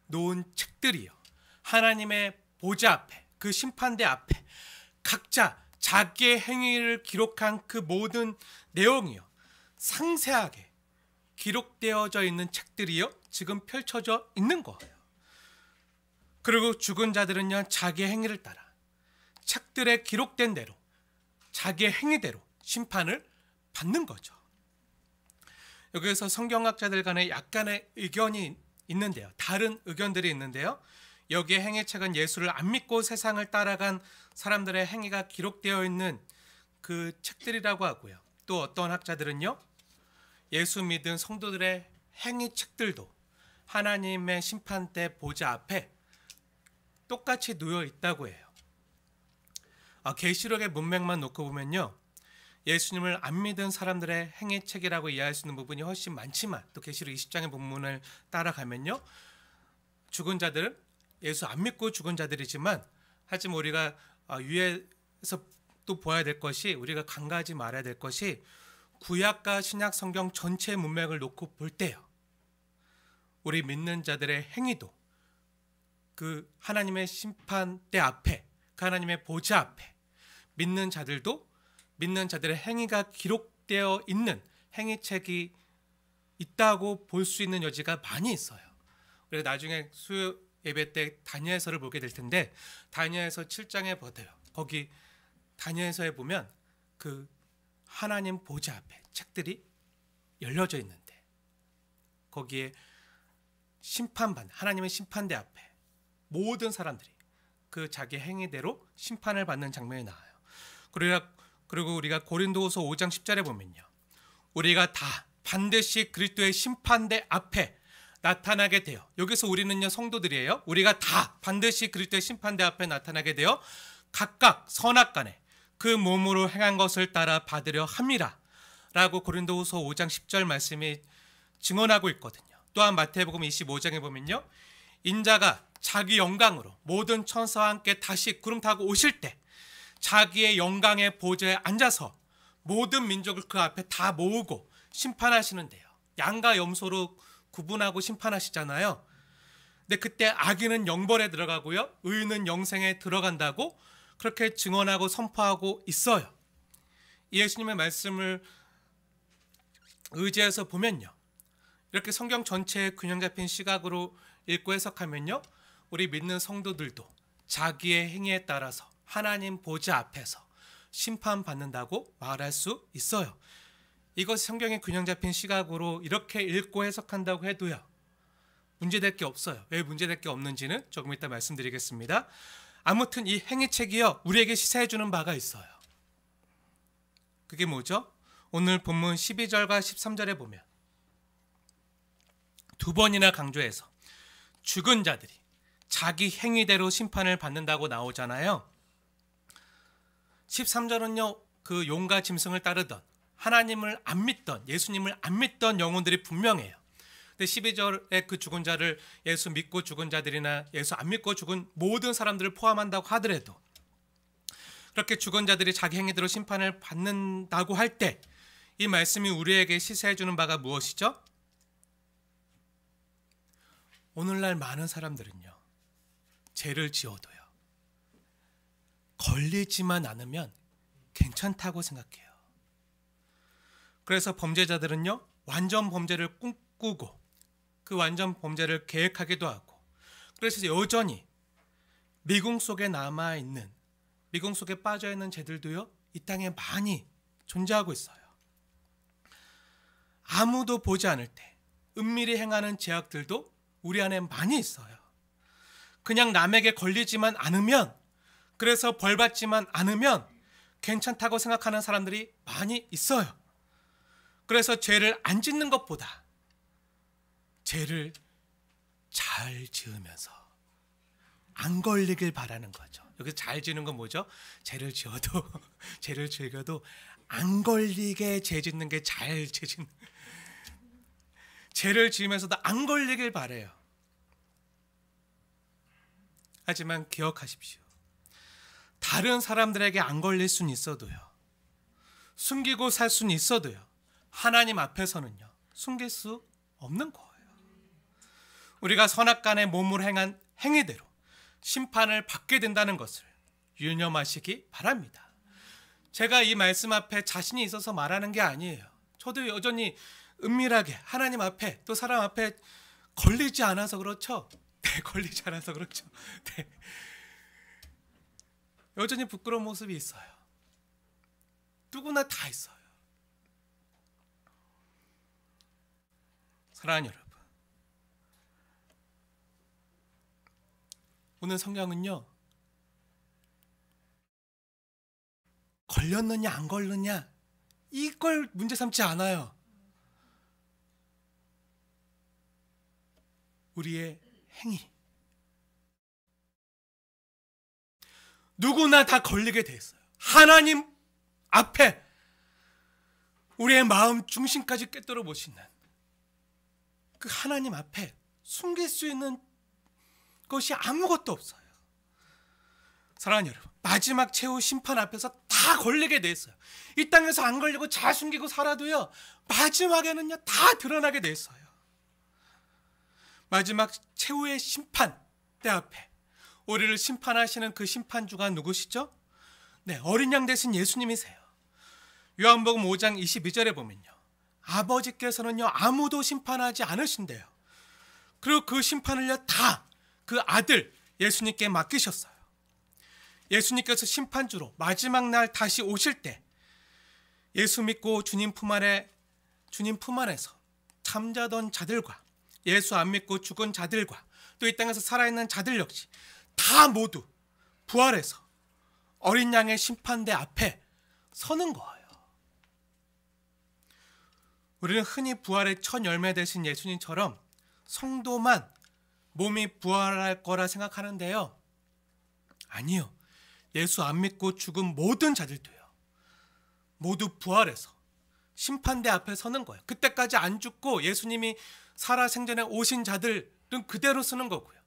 A: 놓은 책들이요, 하나님의 보좌 앞에, 그 심판대 앞에 각자 자기의 행위를 기록한 그 모든 내용이요, 상세하게 기록되어져 있는 책들이요, 지금 펼쳐져 있는 거예요. 그리고 죽은 자들은요, 자기의 행위를 따라 책들에 기록된 대로 자기의 행위대로 심판을 받는 거죠. 여기에서 성경학자들 간에 약간의 의견이 있는데요. 다른 의견들이 있는데요. 여기에 행위책은 예수를 안 믿고 세상을 따라간 사람들의 행위가 기록되어 있는 그 책들이라고 하고요. 또 어떤 학자들은요, 예수 믿은 성도들의 행위책들도 하나님의 심판대 보좌 앞에 똑같이 놓여 있다고 해요. 계시록의 문맥만 놓고 보면요, 예수님을 안 믿은 사람들의 행위책이라고 이해할 수 있는 부분이 훨씬 많지만, 또 계시록 20장의 본문을 따라가면요, 죽은 자들은 예수 안 믿고 죽은 자들이지만, 하지만 우리가 위에서 또 보아야 될 것이, 우리가 간과하지 말아야 될 것이, 구약과 신약 성경 전체의 문맥을 놓고 볼 때요, 우리 믿는 자들의 행위도 그 하나님의 심판대 앞에, 그 하나님의 보좌 앞에 믿는 자들도 믿는 자들의 행위가 기록되어 있는 행위책이 있다고 볼 수 있는 여지가 많이 있어요. 그래서 나중에 수요 예배 때 다니엘서를 보게 될 텐데, 다니엘서 7장에 보세요. 거기 다니엘서에 보면 그 하나님 보좌 앞에 책들이 열려져 있는데, 거기에 심판받는 하나님의 심판대 앞에 모든 사람들이 그 자기 행위대로 심판을 받는 장면이 나와요. 그리고 우리가 고린도후서 5장 10절에 보면요, 우리가 다 반드시 그리스도의 심판대 앞에 나타나게 되어, 여기서 우리는요 성도들이에요. 우리가 다 반드시 그리스도의 심판대 앞에 나타나게 되어 각각 선악간에 그 몸으로 행한 것을 따라 받으려 함이라 라고 고린도후서 5장 10절 말씀이 증언하고 있거든요. 또한 마태복음 25장에 보면요, 인자가 자기 영광으로 모든 천사와 함께 다시 구름 타고 오실 때 자기의 영광의 보좌에 앉아서 모든 민족을 그 앞에 다 모으고 심판하시는데요, 양과 염소로 구분하고 심판하시잖아요. 근데 그때 악인은 영벌에 들어가고요, 의인은 영생에 들어간다고 그렇게 증언하고 선포하고 있어요. 예수님의 말씀을 의지해서 보면요, 이렇게 성경 전체의 균형 잡힌 시각으로 읽고 해석하면요, 우리 믿는 성도들도 자기의 행위에 따라서 하나님 보좌 앞에서 심판받는다고 말할 수 있어요. 이것이 성경의 균형 잡힌 시각으로 이렇게 읽고 해석한다고 해도요, 문제될 게 없어요. 왜 문제될 게 없는지는 조금 이따 말씀드리겠습니다. 아무튼 이 행위책이요, 우리에게 시사해주는 바가 있어요. 그게 뭐죠? 오늘 본문 12절과 13절에 보면 두 번이나 강조해서 죽은 자들이 자기 행위대로 심판을 받는다고 나오잖아요. 13절은요, 그 용과 짐승을 따르던 하나님을 안 믿던, 예수님을 안 믿던 영혼들이 분명해요. 근데 12절에 그 죽은 자를 예수 믿고 죽은 자들이나 예수 안 믿고 죽은 모든 사람들을 포함한다고 하더라도, 그렇게 죽은 자들이 자기 행위대로 심판을 받는다고 할 때 이 말씀이 우리에게 시사해 주는 바가 무엇이죠? 오늘날 많은 사람들은요, 죄를 지어도요, 걸리지만 않으면 괜찮다고 생각해요. 그래서 범죄자들은요, 완전 범죄를 꿈꾸고 그 완전 범죄를 계획하기도 하고, 그래서 여전히 미궁 속에 남아있는, 미궁 속에 빠져있는 죄들도요, 이 땅에 많이 존재하고 있어요. 아무도 보지 않을 때 은밀히 행하는 죄악들도 우리 안에 많이 있어요. 그냥 남에게 걸리지만 않으면, 그래서 벌받지만 않으면 괜찮다고 생각하는 사람들이 많이 있어요. 그래서 죄를 안 짓는 것보다 죄를 잘 지으면서 안 걸리길 바라는 거죠. 여기서 잘 지는 건 뭐죠? 죄를 지어도 죄를 즐겨도 안 걸리게 죄 짓는 게 잘 죄 짓는, 죄를 지으면서도 안 걸리길 바래요. 하지만 기억하십시오. 다른 사람들에게 안 걸릴 수는 있어도요, 숨기고 살 수는 있어도요, 하나님 앞에서는요, 숨길 수 없는 거예요. 우리가 선악간에 몸으로 행한 행위대로 심판을 받게 된다는 것을 유념하시기 바랍니다. 제가 이 말씀 앞에 자신이 있어서 말하는 게 아니에요. 저도 여전히 은밀하게 하나님 앞에 또 사람 앞에 걸리지 않아서 그렇죠. 네, 걸리지 않아서 그렇죠. 네. 여전히 부끄러운 모습이 있어요. 누구나 다 있어요. 사랑하는 여러분, 오늘 성경은요, 걸렸느냐 안 걸렸느냐 이걸 문제 삼지 않아요. 우리의 행위, 누구나 다 걸리게 돼 있어요. 하나님 앞에 우리의 마음 중심까지 꿰뚫어 보시는 그 하나님 앞에 숨길 수 있는 것이 아무것도 없어요. 사랑하는 여러분, 마지막 최후 심판 앞에서 다 걸리게 돼 있어요. 이 땅에서 안 걸리고 잘 숨기고 살아도요, 마지막에는요 다 드러나게 돼 있어요. 마지막 최후의 심판 때 앞에 우리를 심판하시는 그 심판주가 누구시죠? 네, 어린 양 대신 예수님이세요. 요한복음 5장 22절에 보면요, 아버지께서는요 아무도 심판하지 않으신대요. 그리고 그 심판을요 다 그 아들 예수님께 맡기셨어요. 예수님께서 심판주로 마지막 날 다시 오실 때 예수 믿고 주님 품 안에서 잠자던 자들과 예수 안 믿고 죽은 자들과 또 이 땅에서 살아있는 자들 역시 다 모두 부활해서 어린 양의 심판대 앞에 서는 거예요. 우리는 흔히 부활의 첫 열매 되신 예수님처럼 성도만 몸이 부활할 거라 생각하는데요, 아니요. 예수 안 믿고 죽은 모든 자들도요 모두 부활해서 심판대 앞에 서는 거예요. 그때까지 안 죽고 예수님이 살아생전에 오신 자들은 그대로 서는 거고요,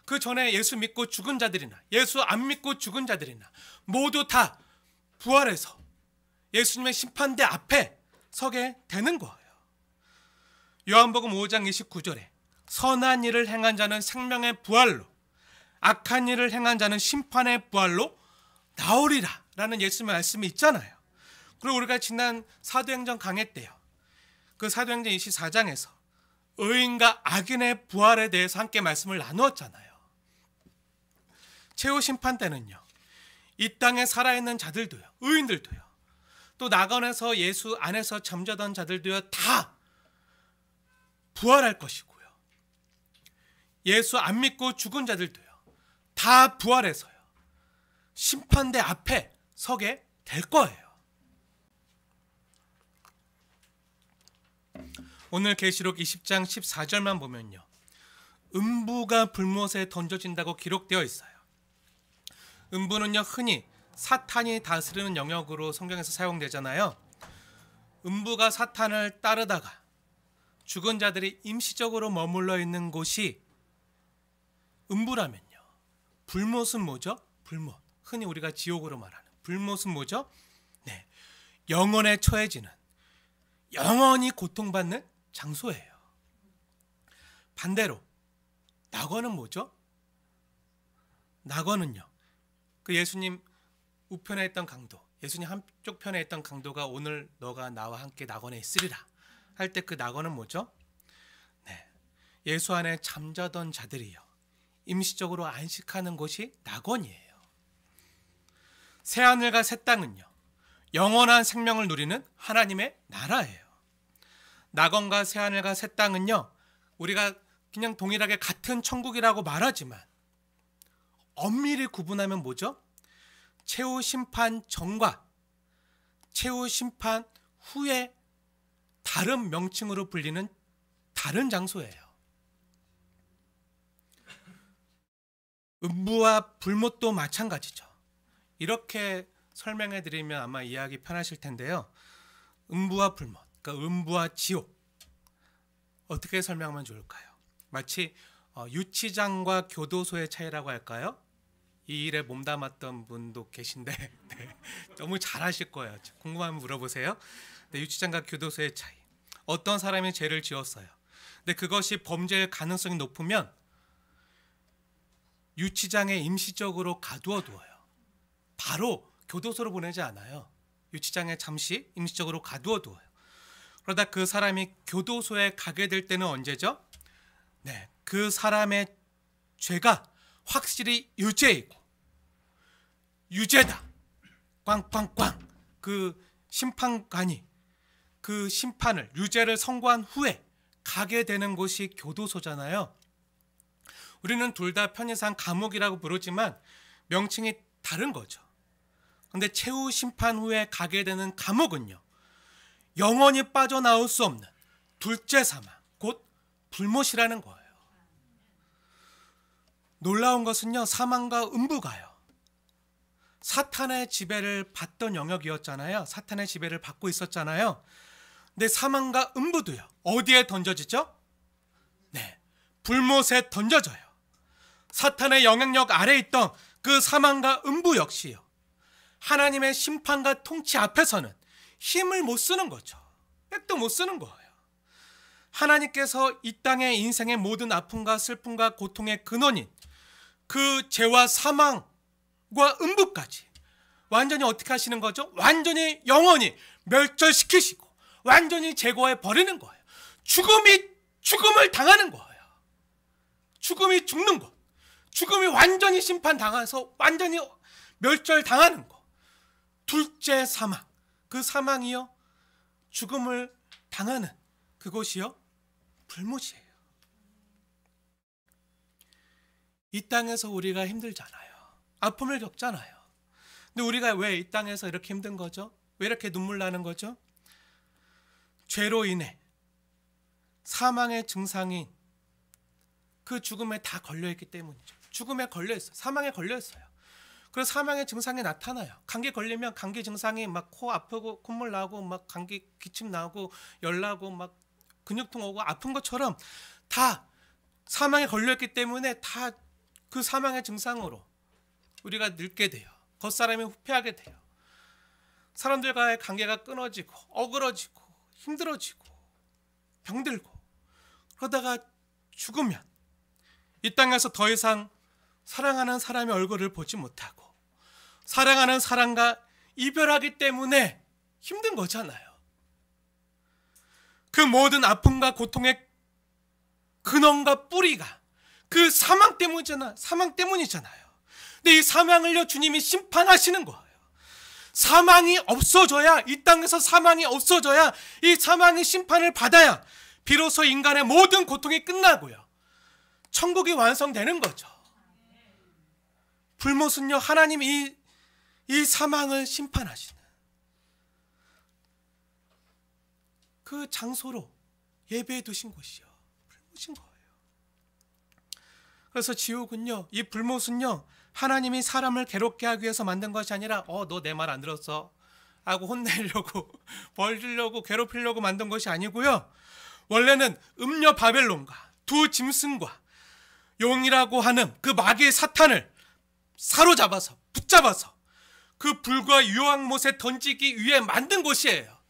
A: 그 전에 예수 믿고 죽은 자들이나 예수 안 믿고 죽은 자들이나 모두 다 부활해서 예수님의 심판대 앞에 서게 되는 거예요. 요한복음 5장 29절에 선한 일을 행한 자는 생명의 부활로, 악한 일을 행한 자는 심판의 부활로 나오리라 라는 예수님의 말씀이 있잖아요. 그리고 우리가 지난 사도행전 강해 때요, 그 사도행전 24장에서 의인과 악인의 부활에 대해서 함께 말씀을 나누었잖아요. 최후 심판 때는요, 이 땅에 살아있는 자들도요, 의인들도요, 또 낙원에서 예수 안에서 잠자던 자들도요 다 부활할 것이고요, 예수 안 믿고 죽은 자들도요 다 부활해서요 심판대 앞에 서게 될 거예요. 오늘 계시록 20장 14절만 보면요, 음부가 불못에 던져진다고 기록되어 있어요. 음부는요 흔히 사탄이 다스리는 영역으로 성경에서 사용되잖아요. 음부가 사탄을 따르다가 죽은 자들이 임시적으로 머물러 있는 곳이 음부라면요, 불못은 뭐죠? 불못, 흔히 우리가 지옥으로 말하는 불못은 뭐죠? 네, 영원에 처해지는, 영원히 고통받는 장소예요. 반대로 낙원은 뭐죠? 낙원은요, 그 예수님 우편에 있던 강도, 예수님 한쪽 편에 있던 강도가 오늘 너가 나와 함께 낙원에 있으리라 할 때 그 낙원은 뭐죠? 네, 예수 안에 잠자던 자들이요 임시적으로 안식하는 곳이 낙원이에요. 새하늘과 새 땅은요 영원한 생명을 누리는 하나님의 나라예요. 낙원과 새하늘과 새 땅은요 우리가 그냥 동일하게 같은 천국이라고 말하지만 엄밀히 구분하면 뭐죠? 최후 심판 전과 최후 심판 후에 다른 명칭으로 불리는 다른 장소예요. 음부와 불못도 마찬가지죠. 이렇게 설명해 드리면 아마 이해하기 편하실 텐데요, 음부와 불못, 그러니까 음부와 지옥, 어떻게 설명하면 좋을까요? 마치 유치장과 교도소의 차이라고 할까요? 이 일에 몸담았던 분도 계신데 네, 너무 잘하실 거예요. 궁금하면 물어보세요. 네, 유치장과 교도소의 차이. 어떤 사람이 죄를 지었어요. 근데 그것이 범죄일 가능성이 높으면 유치장에 임시적으로 가두어 두어요. 바로 교도소로 보내지 않아요. 유치장에 잠시 임시적으로 가두어 두어요. 그러다 그 사람이 교도소에 가게 될 때는 언제죠? 네, 그 사람의 죄가 확실히 유죄이고 유죄다 꽝꽝꽝 그 심판관이 그 심판을 유죄를 선고한 후에 가게 되는 곳이 교도소잖아요. 우리는 둘 다 편의상 감옥이라고 부르지만 명칭이 다른 거죠. 근데 최후 심판 후에 가게 되는 감옥은요, 영원히 빠져나올 수 없는 둘째 사망, 곧 불못이라는 거예요. 놀라운 것은요, 사망과 음부가요, 사탄의 지배를 받던 영역이었잖아요. 사탄의 지배를 받고 있었잖아요. 근데 사망과 음부도요, 어디에 던져지죠? 네, 불못에 던져져요. 사탄의 영향력 아래에 있던 그 사망과 음부 역시요, 하나님의 심판과 통치 앞에서는 힘을 못 쓰는 거죠. 백도 못 쓰는 거예요. 하나님께서 이 땅의 인생의 모든 아픔과 슬픔과 고통의 근원인 그 죄와 사망과 음부까지 완전히 어떻게 하시는 거죠? 완전히 영원히 멸절시키시고 완전히 제거해 버리는 거예요. 죽음을 당하는 거예요. 죽음이 죽는 것, 죽음이 완전히 심판당해서 완전히 멸절당하는 것, 둘째 사망, 그 사망이요, 죽음을 당하는 그곳이요, 불못이에요. 이 땅에서 우리가 힘들잖아요. 아픔을 겪잖아요. 근데 우리가 왜 이 땅에서 이렇게 힘든 거죠? 왜 이렇게 눈물 나는 거죠? 죄로 인해 사망의 증상인 그 죽음에 다 걸려있기 때문이죠. 죽음에 걸려있어요. 사망에 걸려있어요. 그래서 사망의 증상이 나타나요. 감기 걸리면 감기 증상이 막 코 아프고 콧물 나고 막 감기 기침 나고 열 나고 막 근육통 오고 아픈 것처럼 다 사망에 걸려있기 때문에 다 그 사망의 증상으로 우리가 늙게 돼요. 겉사람이 후패하게 돼요. 사람들과의 관계가 끊어지고 어그러지고 힘들어지고 병들고, 그러다가 죽으면 이 땅에서 더 이상 사랑하는 사람의 얼굴을 보지 못하고 사랑하는 사람과 이별하기 때문에 힘든 거잖아요. 그 모든 아픔과 고통의 근원과 뿌리가 그 사망 때문이잖아요. 근데 이 사망을요, 주님이 심판하시는 거예요. 사망이 없어져야, 이 땅에서 사망이 없어져야, 이 사망의 심판을 받아야 비로소 인간의 모든 고통이 끝나고요, 천국이 완성되는 거죠. 불못은요, 하나님이 이 사망을 심판하시는 그 장소로 예배해 두신 곳이요, 불못인 거예요. 그래서 지옥은요, 이 불못은요, 하나님이 사람을 괴롭게 하기 위해서 만든 것이 아니라 너 내 말 안 들었어 하고 혼내려고 벌 주려고 괴롭히려고 만든 것이 아니고요, 원래는 음녀 바벨론과 두 짐승과 용이라고 하는 그 마귀의 사탄을 사로잡아서 붙잡아서 그 불과 유황못에 던지기 위해 만든 곳이에요.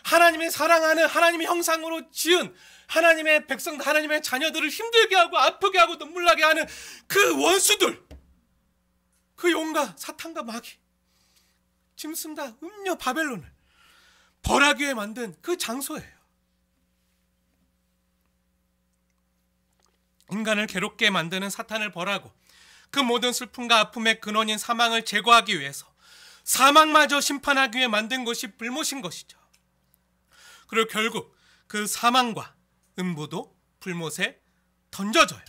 A: 하나님의 사랑하는 하나님의 형상으로 지은 하나님의 백성, 하나님의 자녀들을 힘들게 하고 아프게 하고 눈물 나게 하는 그 원수들, 그 용과 사탄과 마귀, 짐승과 음녀 바벨론을 벌하기 위해 만든 그 장소예요. 인간을 괴롭게 만드는 사탄을 벌하고 그 모든 슬픔과 아픔의 근원인 사망을 제거하기 위해서 사망마저 심판하기 위해 만든 것이 불못인 것이죠. 그리고 결국 그 사망과 음부도 불못에 던져져요.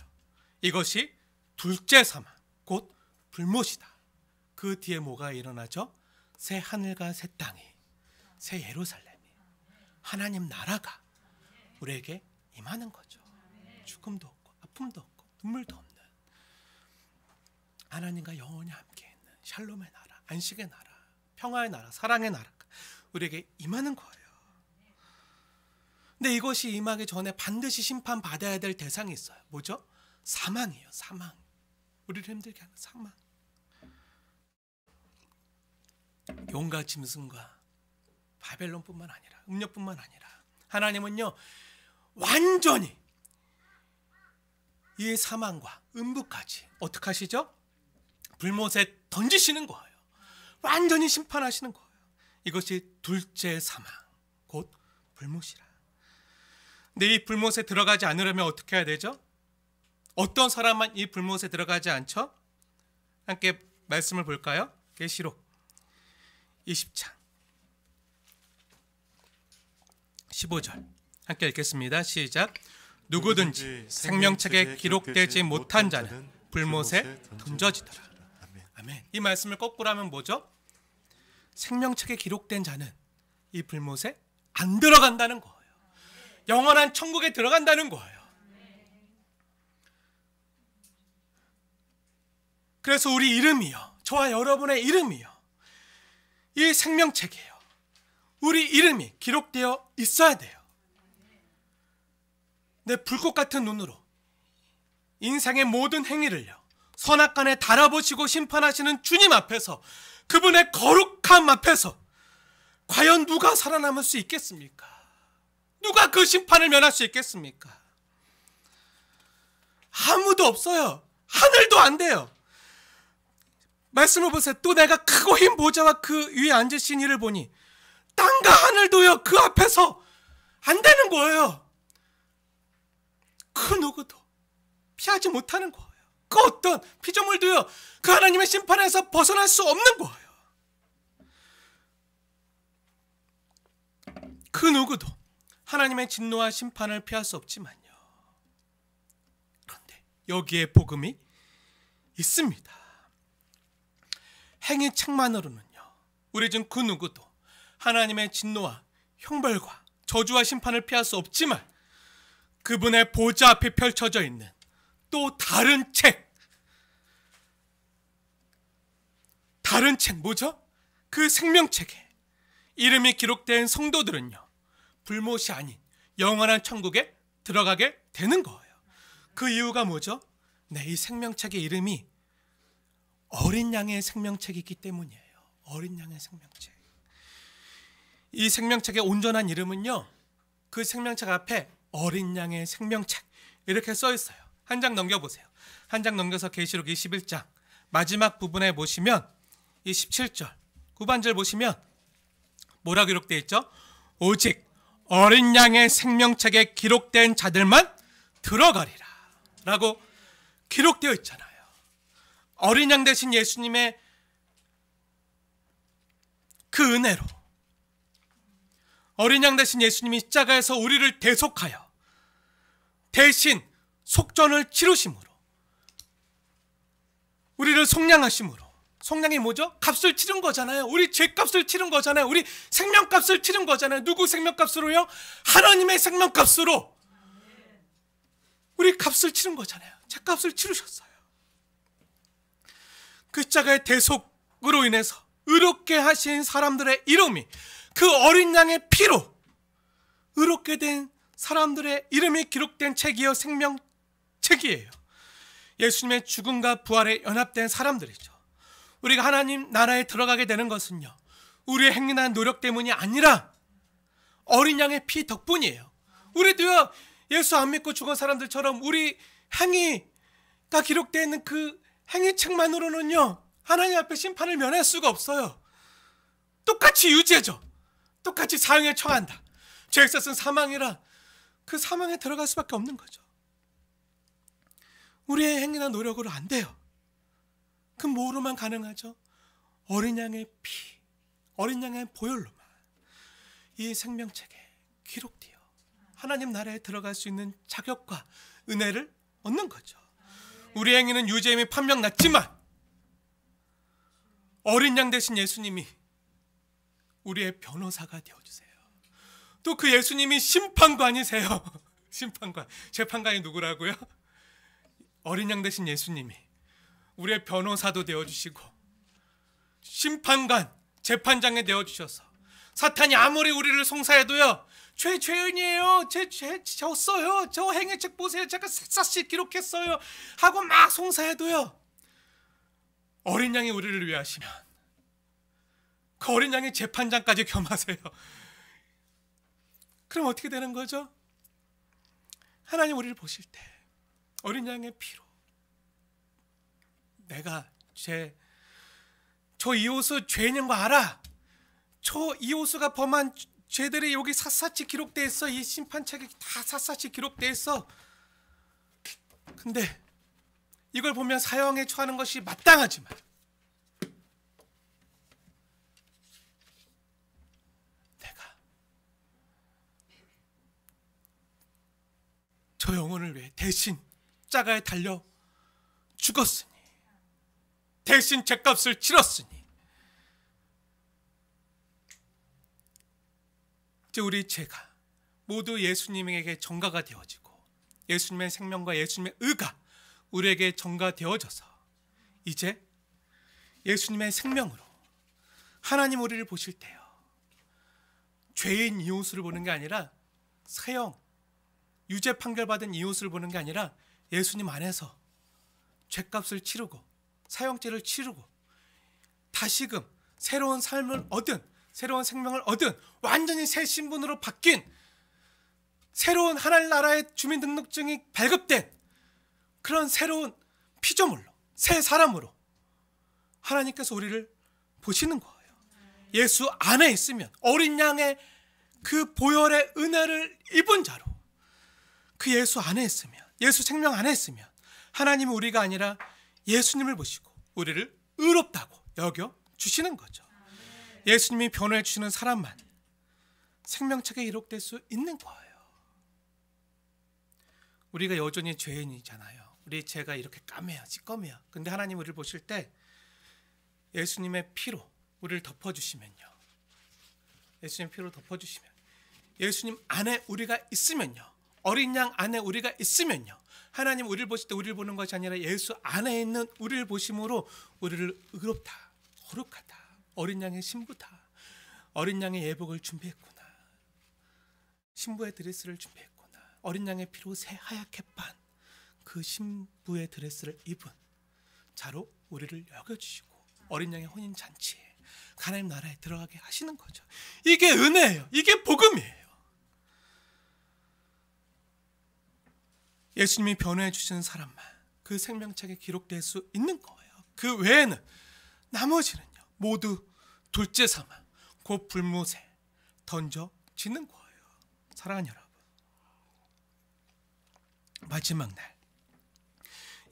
A: 이것이 둘째 사망, 곧 불못이다. 그 뒤에 뭐가 일어나죠? 새 하늘과 새 땅이, 새 예루살렘이, 하나님 나라가 우리에게 임하는 거죠. 죽음도 없고 아픔도 없고 눈물도 없는 하나님과 영원히 함께 있는 샬롬의 나라, 안식의 나라, 평화의 나라, 사랑의 나라가 우리에게 임하는 거예요. 근데 이것이 임하기 전에 반드시 심판받아야 될 대상이 있어요. 뭐죠? 사망이에요. 사망. 우리를 힘들게 하는 사망. 용과 짐승과 바벨론뿐만 아니라 음녀뿐만 아니라 하나님은요, 완전히 이 사망과 음부까지 어떻게 하시죠? 불못에 던지시는 거예요. 완전히 심판하시는 거예요. 이것이 둘째 사망, 곧 불못이라. 근데 이 불못에 들어가지 않으려면 어떻게 해야 되죠? 어떤 사람만 이 불못에 들어가지 않죠? 함께 말씀을 볼까요? 계시록 20장 15절 함께 읽겠습니다. 시작. 누구든지 생명책에 기록되지 못한 자는 불못에 던져지더라. 아멘. 이 말씀을 거꾸로 하면 뭐죠? 생명책에 기록된 자는 이 불못에 안 들어간다는 거예요. 영원한 천국에 들어간다는 거예요. 그래서 우리 이름이요, 저와 여러분의 이름이요, 이 생명책이에요. 우리 이름이 기록되어 있어야 돼요. 내 불꽃 같은 눈으로 인생의 모든 행위를요, 선악간에 달아보시고 심판하시는 주님 앞에서, 그분의 거룩함 앞에서 과연 누가 살아남을 수 있겠습니까? 누가 그 심판을 면할 수 있겠습니까? 아무도 없어요. 하늘도 안 돼요. 말씀을 보세요. 또 내가 크고 흰 보좌와 그 위에 앉으신 이를 보니 땅과 하늘도요, 그 앞에서 안 되는 거예요. 그 누구도 피하지 못하는 거예요. 그 어떤 피조물도요, 그 하나님의 심판에서 벗어날 수 없는 거예요. 그 누구도 하나님의 진노와 심판을 피할 수 없지만요, 그런데 여기에 복음이 있습니다. 행위책만으로는요, 우리 중 그 누구도 하나님의 진노와 형벌과 저주와 심판을 피할 수 없지만, 그분의 보좌 앞에 펼쳐져 있는 또 다른 책 뭐죠? 그 생명책에 이름이 기록된 성도들은요, 불못이 아닌 영원한 천국에 들어가게 되는 거예요. 그 이유가 뭐죠? 네, 이 생명책의 이름이 어린 양의 생명책이기 때문이에요. 어린 양의 생명책. 이 생명책의 온전한 이름은요, 그 생명책 앞에 어린 양의 생명책 이렇게 써 있어요. 한 장 넘겨보세요. 한 장 넘겨서 계시록 21장 마지막 부분에 보시면 이 17절 후반절 보시면 뭐라 기록되어 있죠? 오직 어린 양의 생명책에 기록된 자들만 들어가리라 라고 기록되어 있잖아요. 어린 양 대신 예수님의 그 은혜로, 어린 양 대신 예수님이 십자가에서 우리를 대속하여 대신 속전을 치르심으로, 우리를 속량하심으로, 속량이 뭐죠? 값을 치른 거잖아요. 우리 죄값을 치른 거잖아요. 우리 생명값을 치른 거잖아요. 누구 생명값으로요? 하나님의 생명값으로 우리 값을 치른 거잖아요. 죄값을 치르셨어요. 그 십자가의 대속으로 인해서 의롭게 하신 사람들의 이름이, 그 어린 양의 피로 의롭게 된 사람들의 이름이 기록된 책이요, 생명책이에요. 예수님의 죽음과 부활에 연합된 사람들이죠. 우리가 하나님 나라에 들어가게 되는 것은요, 우리의 행위나 노력 때문이 아니라 어린 양의 피 덕분이에요. 우리도요, 예수 안 믿고 죽은 사람들처럼 우리 행위가 기록되어 있는 그 행위책만으로는요, 하나님 앞에 심판을 면할 수가 없어요. 똑같이 유죄죠. 똑같이 사형에 처한다. 죄의 값은 사망이라 그 사망에 들어갈 수밖에 없는 거죠. 우리의 행위나 노력으로 안 돼요. 그 뭐로만 가능하죠? 어린 양의 피, 어린 양의 보혈로만 이 생명책에 기록되어 하나님 나라에 들어갈 수 있는 자격과 은혜를 얻는 거죠. 우리 행위는 유죄임이 판명났지만 어린 양 대신 예수님이 우리의 변호사가 되어주세요. 또 그 예수님이 심판관이세요. 심판관. 재판관이 누구라고요? 어린 양 대신 예수님이 우리의 변호사도 되어주시고 심판관, 재판장에 되어주셔서 사탄이 아무리 우리를 송사해도요, 죄인이에요. 죄 졌어요. 저 행위책 보세요. 제가 샅샅이 기록했어요. 하고 막 송사해도요, 어린 양이 우리를 위하시면 그 어린 양이 재판장까지 겸하세요. 그럼 어떻게 되는 거죠? 하나님 우리를 보실 때 어린 양의 피로 내가 저 이호수 죄인인 거 알아. 저 이호수가 범한 죄들이 여기 샅샅이 기록되어 있어. 이 심판책에 다 샅샅이 기록되어 있어. 근데 이걸 보면 사형에 처하는 것이 마땅하지만 내가 저 영혼을 위해 대신 십자가에 달려 죽었으니, 대신 죗값을 치렀으니 이제 우리 죄가 모두 예수님에게 전가가 되어지고 예수님의 생명과 예수님의 의가 우리에게 전가되어져서 이제 예수님의 생명으로 하나님 우리를 보실 때요, 죄인 이웃을 보는 게 아니라 사형, 유죄 판결받은 이웃을 보는 게 아니라 예수님 안에서 죄값을 치르고 사형죄를 치르고 다시금 새로운 삶을 얻은, 새로운 생명을 얻은, 완전히 새 신분으로 바뀐, 새로운 하나님 나라의 주민등록증이 발급된 그런 새로운 피조물로, 새 사람으로 하나님께서 우리를 보시는 거예요. 예수 안에 있으면, 어린 양의 그 보혈의 은혜를 입은 자로, 그 예수 안에 있으면, 예수 생명 안에 있으면 하나님은 우리가 아니라 예수님을 보시고 우리를 의롭다고 여겨 주시는 거죠. 예수님이 변호해 주시는 사람만 생명책에 기록될 수 있는 거예요. 우리가 여전히 죄인이잖아요. 우리 죄가 이렇게 까매요, 찌꺼매요. 근데 하나님 우리를 보실 때 예수님의 피로 우리를 덮어주시면요, 예수님의 피로 덮어주시면, 예수님 안에 우리가 있으면요, 어린 양 안에 우리가 있으면요, 하나님 우리를 보실 때 우리를 보는 것이 아니라 예수 안에 있는 우리를 보심으로 우리를 의롭다, 거룩하다, 어린 양의 신부다, 어린 양의 예복을 준비했구나, 신부의 드레스를 준비했구나, 어린 양의 피로 새 하얗게 빤 그 신부의 드레스를 입은 자로 우리를 여겨주시고 어린 양의 혼인잔치에 하나님 나라에 들어가게 하시는 거죠. 이게 은혜예요. 이게 복음이에요. 예수님이 변호해 주시는 사람만 그 생명책에 기록될 수 있는 거예요. 그 외에는 나머지는요 모두 둘째 삼아 곧 불못에 던져지는 거예요. 사랑하는 여러분, 마지막 날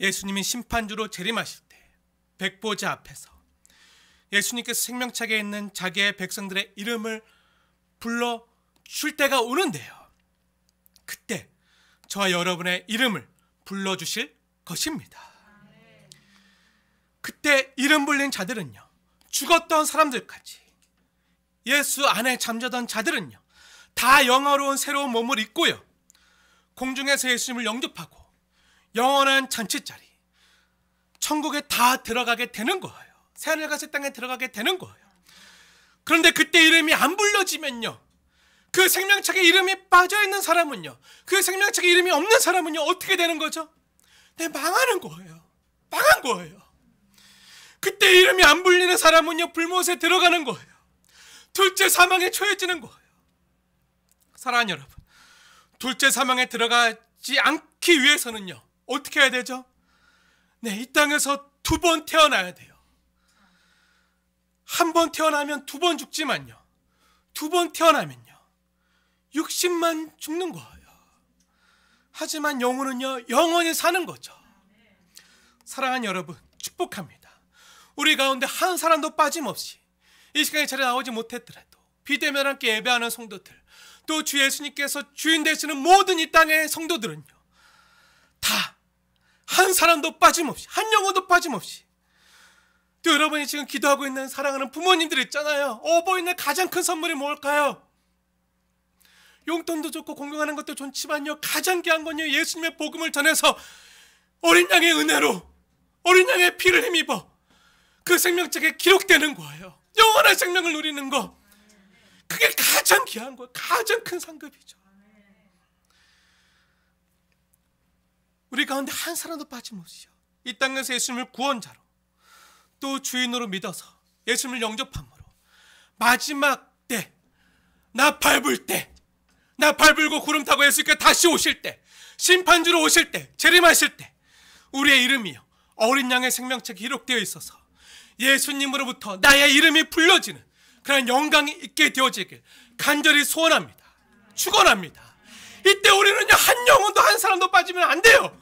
A: 예수님이 심판주로 재림하실 때 백보자 앞에서 예수님께서 생명책에 있는 자기의 백성들의 이름을 불러줄 때가 오는데요, 그때 저와 여러분의 이름을 불러주실 것입니다. 그때 이름 불린 자들은요, 죽었던 사람들까지, 예수 안에 잠자던 자들은요 다 영화로운 새로운 몸을 입고요, 공중에서 예수님을 영접하고 영원한 잔치자리 천국에 다 들어가게 되는 거예요. 새하늘과 새 땅에 들어가게 되는 거예요. 그런데 그때 이름이 안 불려지면요, 그 생명책에 이름이 빠져있는 사람은요, 그 생명책에 이름이 없는 사람은요 어떻게 되는 거죠? 네, 망하는 거예요. 망한 거예요. 그때 이름이 안 불리는 사람은요 불못에 들어가는 거예요. 둘째 사망에 처해지는 거예요. 사랑하는 여러분, 둘째 사망에 들어가지 않기 위해서는요 어떻게 해야 되죠? 네, 이 땅에서 2번 태어나야 돼요. 한 번 태어나면 2번 죽지만요, 2번 태어나면요 60만 죽는 거예요. 하지만 영혼은요 영원히 사는 거죠. 사랑하는 여러분, 축복합니다. 우리 가운데 한 사람도 빠짐없이 이 시간에 자리에 나오지 못했더라도 비대면 함께 예배하는 성도들, 또 주 예수님께서 주인 되시는 모든 이 땅의 성도들은요 다 한 사람도 빠짐없이, 한 영혼도 빠짐없이, 또 여러분이 지금 기도하고 있는 사랑하는 부모님들 있잖아요. 어버이날 가장 큰 선물이 뭘까요? 용돈도 좋고 공경하는 것도 좋지만요 가장 귀한 건요 예수님의 복음을 전해서 어린 양의 은혜로 어린 양의 피를 힘입어 그 생명책에 기록되는 거예요. 영원한 생명을 누리는 거, 그게 가장 귀한 거예요. 가장 큰 상급이죠. 우리 가운데 한 사람도 빠짐없이요 이 땅에서 예수님을 구원자로 또 주인으로 믿어서 예수님을 영접함으로 마지막 때, 나 밟을 때, 나 밟을고 구름 타고 예수님께 다시 오실 때, 심판주로 오실 때, 재림하실 때 우리의 이름이요 어린 양의 생명책에 기록되어 있어서 예수님으로부터 나의 이름이 불려지는 그런 영광이 있게 되어지길 간절히 소원합니다. 축원합니다. 이때 우리는요 한 영혼도 한 사람도 빠지면 안 돼요.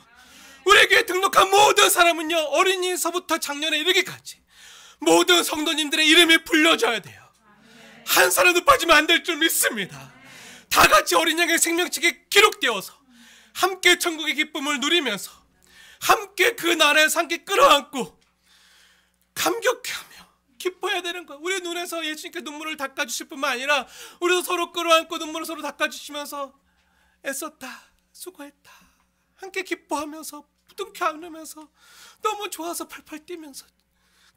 A: 우리에게 등록한 모든 사람은요, 어린이서부터 작년에 이르기까지 모든 성도님들의 이름이 불려져야 돼요. 한 사람도 빠지면 안 될 줄 믿습니다. 다 같이 어린 양의 생명책에 기록되어서 함께 천국의 기쁨을 누리면서 함께 그 나라에서 함께 끌어안고 감격해하며 기뻐해야 되는 거예요. 우리 눈에서 예수님께 눈물을 닦아주실 뿐만 아니라 우리도 서로 끌어안고 눈물을 서로 닦아주시면서 애썼다, 수고했다, 함께 기뻐하면서 부둥켜 안으면서 너무 좋아서 펄펄 뛰면서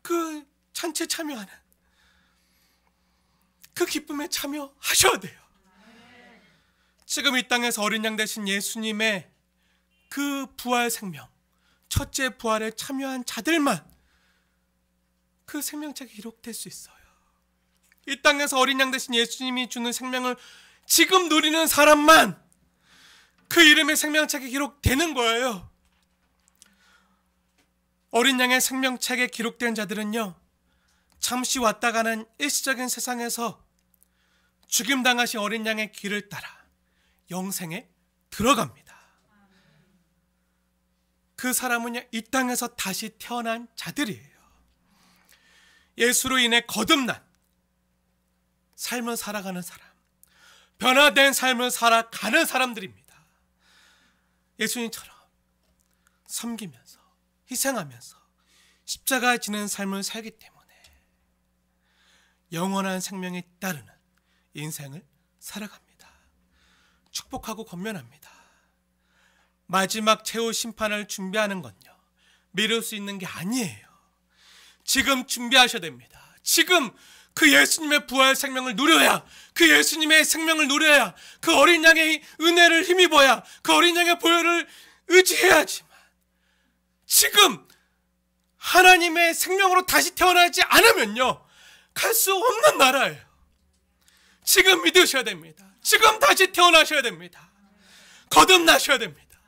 A: 그 잔치에 참여하는 그 기쁨에 참여하셔야 돼요. 지금 이 땅에서 어린 양 되신 예수님의 그 부활 생명, 첫째 부활에 참여한 자들만 그 생명책에 기록될 수 있어요. 이 땅에서 어린 양 되신 예수님이 주는 생명을 지금 누리는 사람만 그 이름의 생명책에 기록되는 거예요. 어린 양의 생명책에 기록된 자들은요, 잠시 왔다 가는 일시적인 세상에서 죽임당하신 어린 양의 길을 따라 영생에 들어갑니다. 그 사람은요, 이 땅에서 다시 태어난 자들이에요. 예수로 인해 거듭난 삶을 살아가는 사람, 변화된 삶을 살아가는 사람들입니다. 예수님처럼 섬기면서 희생하면서 십자가 지는 삶을 살기 때문에 영원한 생명에 따르는 인생을 살아갑니다. 축복하고 권면합니다. 마지막 최후 심판을 준비하는 건요, 미룰 수 있는 게 아니에요. 지금 준비하셔야 됩니다. 지금 그 예수님의 부활 생명을 누려야, 그 예수님의 생명을 누려야, 그 어린 양의 은혜를 힘입어야, 그 어린 양의 보혈을 의지해야지만, 지금 하나님의 생명으로 다시 태어나지 않으면요, 갈 수 없는 나라예요. 지금 믿으셔야 됩니다. 지금 다시 태어나셔야 됩니다. 거듭나셔야 됩니다.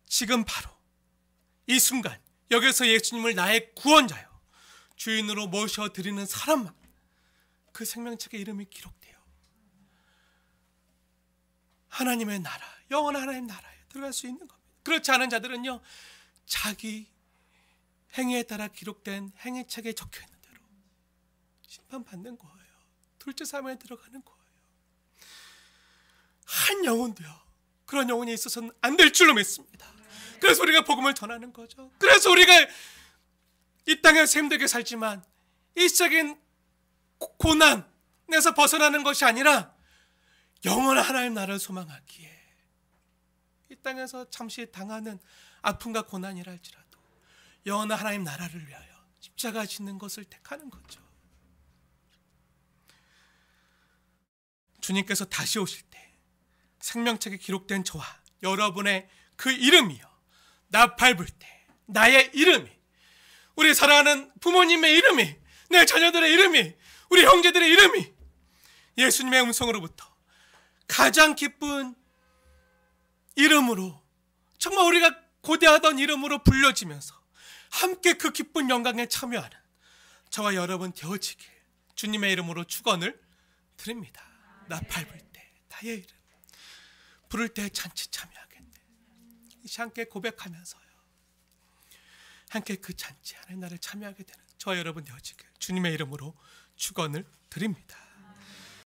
A: 지금 바로 이 순간 여기서 예수님을 나의 구원자요, 주인으로 모셔드리는 사람만 그 생명책에 이름이 기록돼요. 하나님의 나라, 영원한 하나님의 나라에 들어갈 수 있는 겁니다. 그렇지 않은 자들은요, 자기 행위에 따라 기록된 행위책에 적혀있는 대로 심판받는 거예요. 둘째 사망에 들어가는 거예요. 한 영혼도요, 그런 영혼이 있어서는 안 될 줄로 믿습니다. 그래서 우리가 복음을 전하는 거죠. 그래서 우리가 이 땅에서 힘들게 살지만 일시적인 고난에서 벗어나는 것이 아니라 영원한 하나님 나라를 소망하기에 이 땅에서 잠시 당하는 아픔과 고난이라 할지라도 영원한 하나님 나라를 위하여 십자가 짓는 것을 택하는 거죠. 주님께서 다시 오실 때 생명책에 기록된 저와 여러분의 그 이름이요, 나 밟을 때 나의 이름이, 우리 사랑하는 부모님의 이름이, 내 자녀들의 이름이, 우리 형제들의 이름이 예수님의 음성으로부터 가장 기쁜 이름으로, 정말 우리가 고대하던 이름으로 불려지면서 함께 그 기쁜 영광에 참여하는 저와 여러분 되어지길 주님의 이름으로 축원을 드립니다. 나 밟을 때 나의 이름, 부를 때 잔치 참여하겠네. 함께 고백하면서요, 함께 그 잔치 하나님 나라에 참여하게 되는 저와 여러분 되어지길 주님의 이름으로 축원을 드립니다.